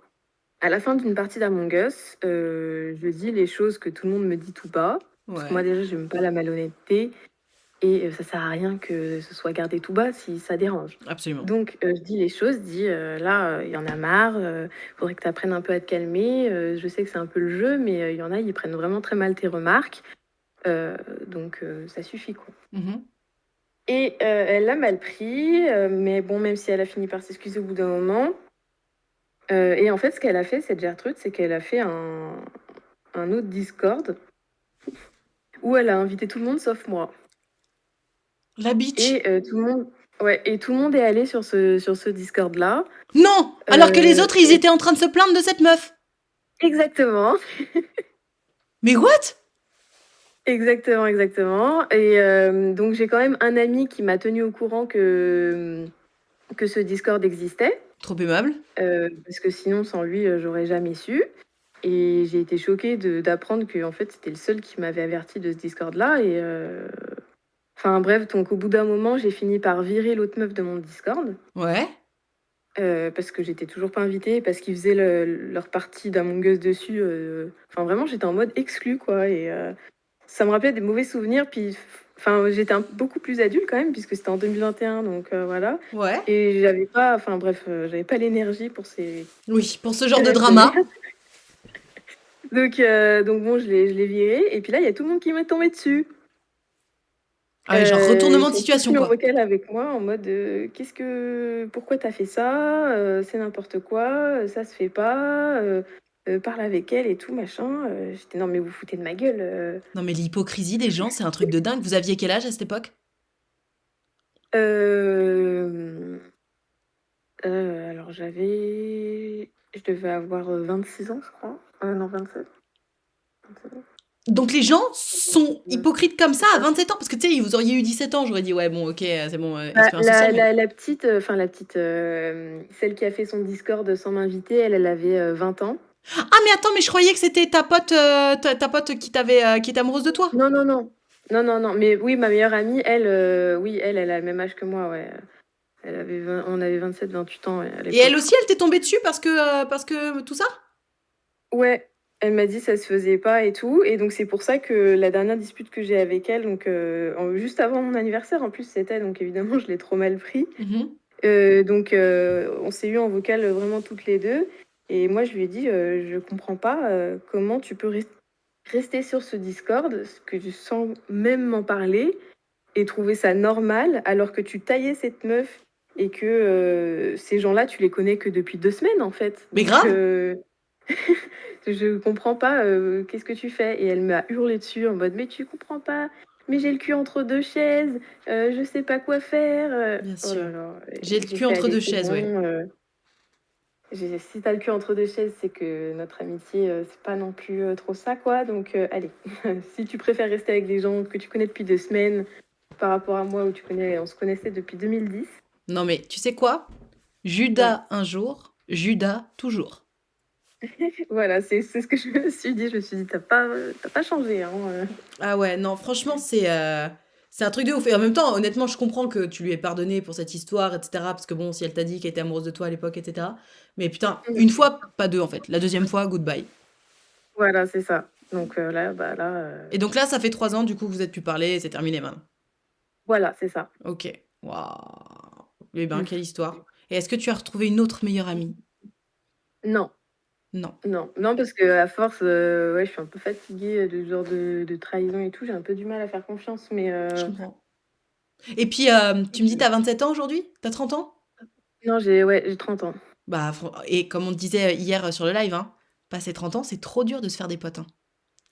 à la fin d'une partie d'Among Us, je dis les choses que tout le monde me dit tout bas, parce que moi Ouais. déjà j'aime pas la malhonnêteté et ça sert à rien que ce soit gardé tout bas si ça dérange. Absolument. Donc je dis les choses, je dis: «Là, il y en a marre, faudrait que tu apprennes un peu à te calmer, je sais que c'est un peu le jeu, mais il y en a, ils prennent vraiment très mal tes remarques, heu, donc ça suffit, quoi». Mhm. Et elle l'a mal pris, mais bon, même si elle a fini par s'excuser au bout d'un moment, et en fait, ce qu'elle a fait, cette Gertrude, c'est qu'elle a fait un autre Discord où elle a invité tout le monde sauf moi La bitch. et tout le monde ouais et tout le monde est allé sur ce Discord-là, Non! Alors que les autres, ils et étaient en train de se plaindre de cette meuf. exactement, Mais what? exactement, exactement et donc j'ai quand même un ami qui m'a tenu au courant que ce Discord existait, Trop aimable. parce que sinon sans lui, j'aurais jamais su. Et j'ai été choquée d'apprendre que en fait, c'était le seul qui m'avait averti de ce Discord-là et enfin bref, donc au bout d'un moment, j'ai fini par virer l'autre meuf de mon Discord, Ouais. parce que j'étais toujours pas invitée, parce qu'ils faisaient leur partie d'Among Us dessus, enfin vraiment, j'étais en mode exclue, quoi et ça me rappelait des mauvais souvenirs puis enfin, j'étais beaucoup plus adulte quand même puisque c'était en 2021 donc voilà Ouais. et j'avais pas enfin bref, j'avais pas l'énergie pour ces Oui, pour ce genre de conneries de drama. merde. Donc bon, je l'ai viré et puis là, il y a tout le monde qui m'est tombé dessus. Ah ouais, genre Ils retournement de sont tous situation, mis en quoi. vocal avec moi en mode, «Pourquoi t'as fait ça? C'est n'importe quoi, ça se fait pas, parle avec elle et tout machin», j'étais: «Non mais vous foutez de ma gueule, Non, mais l'hypocrisie des gens, c'est un truc de dingue. Vous aviez quel âge à cette époque? Hem, alors je devais avoir, 26 ans je crois. Non 27, 27 ans. Donc les gens sont Ouais, hypocrites comme ça c'est à ça. 27 ans? Parce que tu sais, vous auriez eu 17 ans, j'aurais dit, ouais, bon, ok, c'est bon, Bah, expérience sociale, mais. la petite, enfin la petite, celle qui a fait son Discord sans m'inviter, elle avait, 20 ans. Ah, mais attends, mais je croyais que c'était ta pote, ta pote qui était amoureuse de toi. Non, non, non. Non, non, non, mais oui, ma meilleure amie, elle, oui, elle a le même âge que moi, ouais. On avait 27, 28 ans, ouais, à Et elle l'époque, je aussi, crois. elle t'est tombée dessus parce que tout ça? Ouais, Elle m'a dit ça se faisait pas et tout. Et donc, c'est pour ça que la dernière dispute que j'ai avec elle, donc juste avant mon anniversaire, en plus, c'était, donc évidemment, je l'ai trop mal pris. Mhm. Donc, on s'est eu en vocal vraiment toutes les deux. Et moi, je lui ai dit, je comprends pas comment tu peux rester sur ce Discord, que tu sens même m'en parler, et trouver ça normal, alors que tu taillais cette meuf et que ces gens-là, tu les connais que depuis 2 semaines, en fait. Mais Donc, grave. je comprends pas, qu'est-ce que tu fais? Et elle m'a hurlé dessus en mode: «Mais tu comprends pas, mais j'ai le cul entre 2 chaises, je sais pas quoi faire, Bien oh sûr. là là, J'ai le j'ai cul fait: entre «Allez, deux c'est chaises, ouais. bon, si tu le cul entre 2 chaises, c'est que notre amitié, c'est pas non plus, trop ça, quoi, donc allez, si tu préfères rester avec des gens que tu connais depuis 2 semaines, par rapport à moi où on se connaissait depuis 2010». Non, mais tu sais quoi? Voilà. Judas un jour, Judas toujours. Voilà, c'est ce que je me suis dit. Je me suis dit: «Tu pas changé, hein, Ah ouais, non, franchement, c'est un truc de ouf. Et en même temps, honnêtement, je comprends que tu lui aies pardonné pour cette histoire, etc. Parce que bon, si elle t'a dit qu'elle était amoureuse de toi à l'époque, etc. Mais putain, Mmh. une fois, pas deux en fait. La deuxième fois, goodbye. Voilà, c'est ça. Donc là, bah, là, Et donc là, ça fait 3 ans, du coup, que vous êtes plus parlé, c'est terminé maintenant. voilà, c'est ça. Ok. Waouh. Eh ben, Mmh. quelle histoire. Et est-ce que tu as retrouvé une autre meilleure amie? Non, Non, non, parce qu'à force, ouais, je suis un peu fatiguée de ce genre de trahison et tout. J'ai un peu du mal à faire confiance, mais je comprends. Et puis, tu me dis, t'as 27 ans aujourd'hui? T'as 30 ans? non, j'ai 30 ans. Bah, et comme on te disait hier sur le live, hein, passer 30 ans, c'est trop dur de se faire des potes, hein.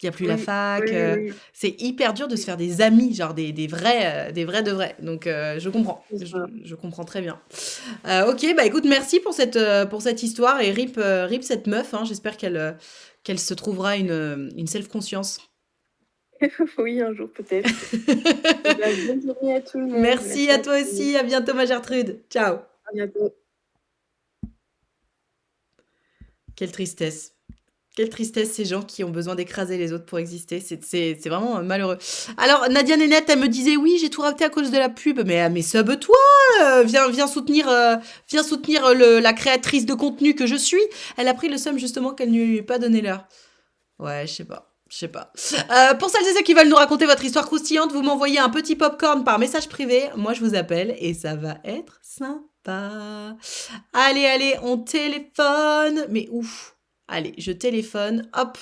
Il y a plus la Oui, oui, fac, oui, oui, c'est hyper dur de se oui, faire des amis, genre des vrais de vrais. Donc je comprends, c'est ça. je comprends très bien. OK, bah écoute, merci pour cette histoire et rip cette meuf, hein. J'espère qu'elle se trouvera une self-conscience. Oui, un jour peut-être. Et bah, bonne journée à tout le monde. Merci Merci à à toi tous. aussi, à bientôt ma Gertrude. Ciao. À bientôt. Quelle tristesse. Quelle tristesse ces gens qui ont besoin d'écraser les autres pour exister. C'est vraiment malheureux. Alors, Nadia Nénette, elle me disait oui, j'ai tout raté à cause de la pub. Mais sub-toi, viens soutenir, la créatrice de contenu que je suis. Elle a pris le somme justement qu'elle ne lui ait pas donné l'heure. Ouais, je sais pas. Je sais pas. Pour celles et ceux qui veulent nous raconter votre histoire croustillante, vous m'envoyez un petit popcorn par message privé. Moi, je vous appelle et ça va être sympa. Allez, on téléphone. Mais ouf. Allez, je téléphone, hop,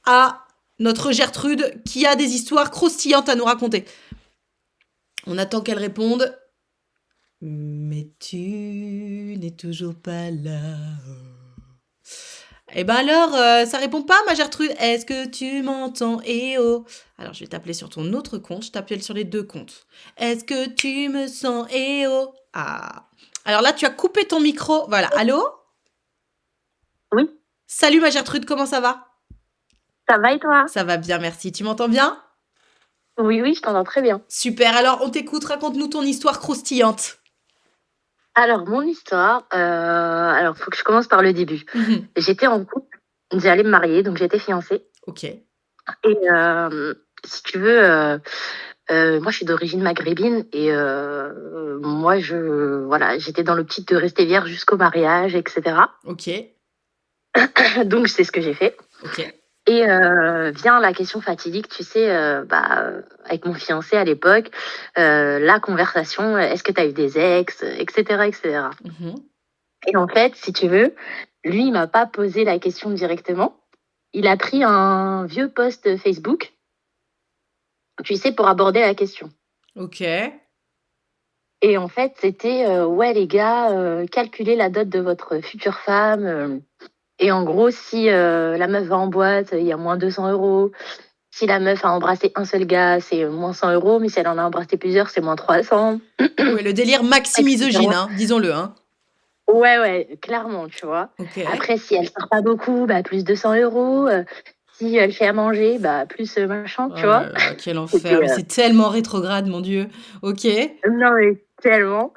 à notre Gertrude qui a des histoires croustillantes à nous raconter. On attend qu'elle réponde. Mais tu n'es toujours pas là. Eh ben alors, ça répond pas, ma Gertrude. Est-ce que tu m'entends? Eh oh. Alors, je vais t'appeler sur ton autre compte. Je t'appelle sur les deux comptes. Est-ce que tu me sens? Eh oh. Ah. Alors là, tu as coupé ton micro. Voilà. Allô? Oui, Salut, ma Gertrude. Comment ça va? ça va et toi? Ça va bien, merci. Tu m'entends bien? Oui, oui, je t'entends très bien. Super. Alors, on t'écoute. Raconte-nous ton histoire croustillante. Alors, mon histoire, alors, faut que je commence par le début. Mhm. J'étais en couple, j'allais me marier, donc j'étais fiancée. Ok. Et si tu veux, moi, je suis d'origine maghrébine et moi, voilà, j'étais dans l'optique de rester vierge jusqu'au mariage, etc. Ok. Donc, c'est ce que j'ai fait. Ok. Et vient la question fatidique, tu sais, avec mon fiancé à l'époque, la conversation, est-ce que tu as eu des ex, etc., etc. Mhm. Et en fait, si tu veux, lui, il m'a pas posé la question directement. Il a pris un vieux post Facebook, tu sais, pour aborder la question. Ok. Et en fait, c'était, ouais, les gars, calculez la dot de votre future femme. Et en gros, si la meuf va en boîte, il y a moins 200 euros. Si la meuf a embrassé un seul gars, c'est moins 100 euros. Mais si elle en a embrassé plusieurs, c'est moins 300, Ouais, le délire maxi-misogyne, etc. hein, disons-le, hein. Ouais, ouais, clairement, tu vois. Ok. Après, si elle sort pas beaucoup, bah, plus 200 euros. Si elle fait à manger, bah, plus machin, Oh tu vois. là là, quel enfer. C'était, Mais c'est tellement rétrograde, mon Dieu. Ok. non, mais tellement.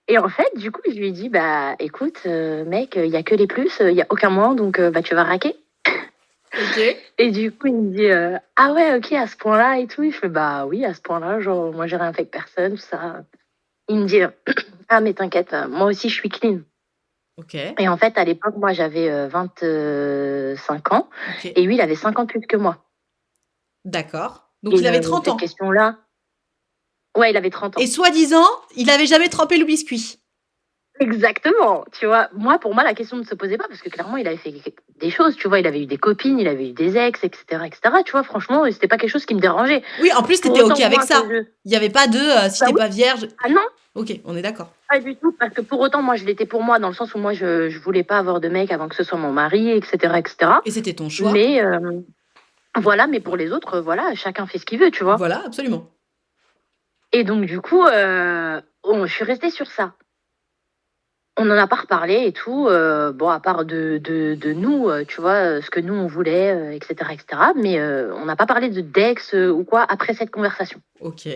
Et en fait, du coup, je lui ai dit, bah, écoute, mec, il y a que les plus, il y a aucun moins, donc bah, tu vas raquer. Ok. Et du coup, il me dit, ah ouais, ok, à ce point-là et tout. Il fait, bah oui, à ce point-là, genre, moi, j'ai rien fait avec personne, tout ça. Il me dit, ah, mais t'inquiète, moi aussi, je suis clean. Ok, Et en fait, à l'époque, moi, j'avais 25 ans ok. et lui, il avait 5 ans de plus que moi. D'accord. Donc, il Et avait 30 cette ans. question-là, ouais, il avait 30 Et ans. soi-disant, il n'avait jamais trempé le biscuit. Exactement, tu vois. Pour moi, la question ne se posait pas parce que clairement, il avait fait des choses, tu vois. Il avait eu des copines, il avait eu des ex, etc., etc. Tu vois, franchement, c'était pas quelque chose qui me dérangeait. Oui, en plus, Pour t'étais autant, ok avec moi, que ça. je... Il n'y avait pas de si Bah t'es oui, pas vierge. ah non, Ok, on est d'accord. pas du tout. Parce que pour autant, moi, je l'étais pour moi, dans le sens où moi, je voulais pas avoir de mec avant que ce soit mon mari, etc., etc. Et c'était ton choix. Mais voilà, mais pour les autres, voilà, chacun fait ce qu'il veut, tu vois. Voilà, absolument. Et donc, du coup, je suis restée sur ça. On n'en a pas reparlé et tout, bon, à part de nous, tu vois, ce que nous on voulait, etc., etc. Mais on n'a pas parlé de d'ex ou quoi après cette conversation. Ok.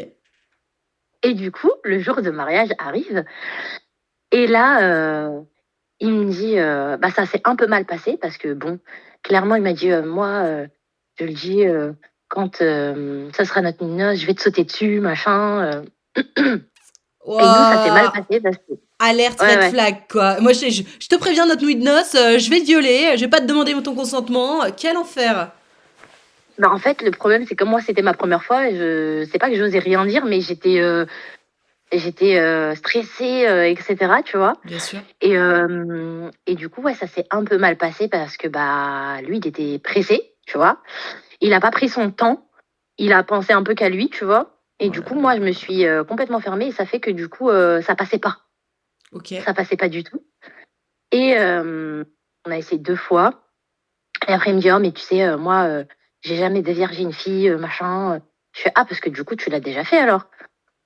Et du coup, le jour de mariage arrive et là, il me dit, bah ça s'est un peu mal passé parce que bon, clairement, il m'a dit, moi, je le dis, quand ça sera notre noce, je vais te sauter dessus, machin. Et nous, ça s'est mal Waouh. passé parce que, Alerte ouais, red ouais. flag, quoi. Moi, je te préviens, notre nuit de noces, je vais te violer, je vais pas te demander ton consentement. Quel enfer. Bah, en fait, le problème, c'est que moi, c'était ma première fois. Et je sais pas que j'osais rien dire, mais j'étais stressée, etc. Tu vois. Bien sûr. Et du coup, ouais, ça s'est un peu mal passé parce que bah lui, il était pressé, tu vois. Il a pas pris son temps. Il a pensé un peu qu'à lui, tu vois. Et Oh du là coup, là. moi, je me suis complètement fermée et ça fait que du coup, ça passait pas. Ok. Ça passait pas du tout. Et on a essayé 2 fois. Et après, il me dit, oh, mais tu sais, moi, j'ai jamais déviergé une fille, machin. Je fais, ah, parce que du coup, tu l'as déjà fait alors.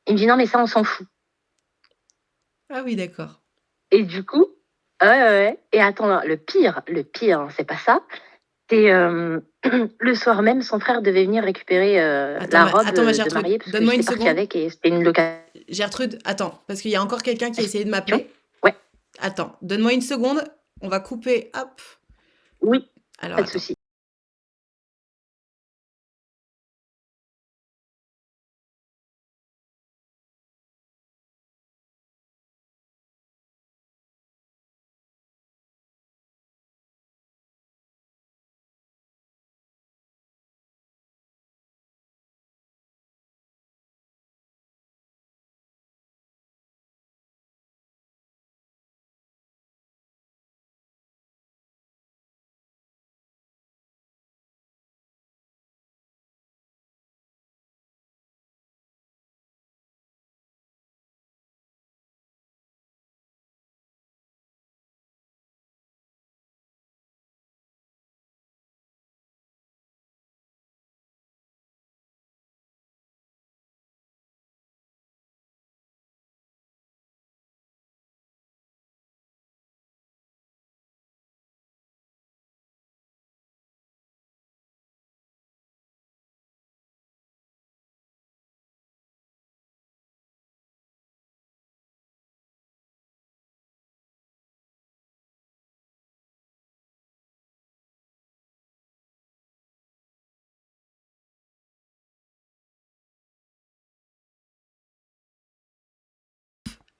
Il me dit, non, mais ça, on s'en fout. Ah oui, d'accord. Et du coup, ouais, ouais, ouais. Et attends, non, le pire, hein, c'est pas ça. C'est le soir même, son frère devait venir récupérer la robe Attends, ma de Gertrude, mariée parce que donne-moi une j'étais partie seconde. avec et c'était une location. Gertrude, attends, parce qu'il y a encore quelqu'un qui a essayé de m'appeler. Ouais, Attends, donne-moi une seconde. On va couper. Hop. oui, Alors, pas de attends. souci.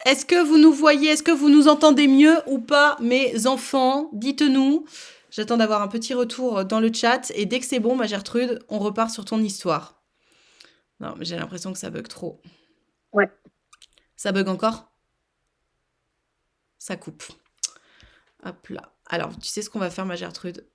Est-ce que vous nous voyez? Est-ce que vous nous entendez mieux ou pas, mes enfants? Dites-nous. J'attends d'avoir un petit retour dans le chat. Et dès que c'est bon, ma Gertrude, on repart sur ton histoire. Non, mais j'ai l'impression que ça bug trop. Ouais. Ça bug encore? Ça coupe. Hop là. Alors, tu sais ce qu'on va faire, ma Gertrude?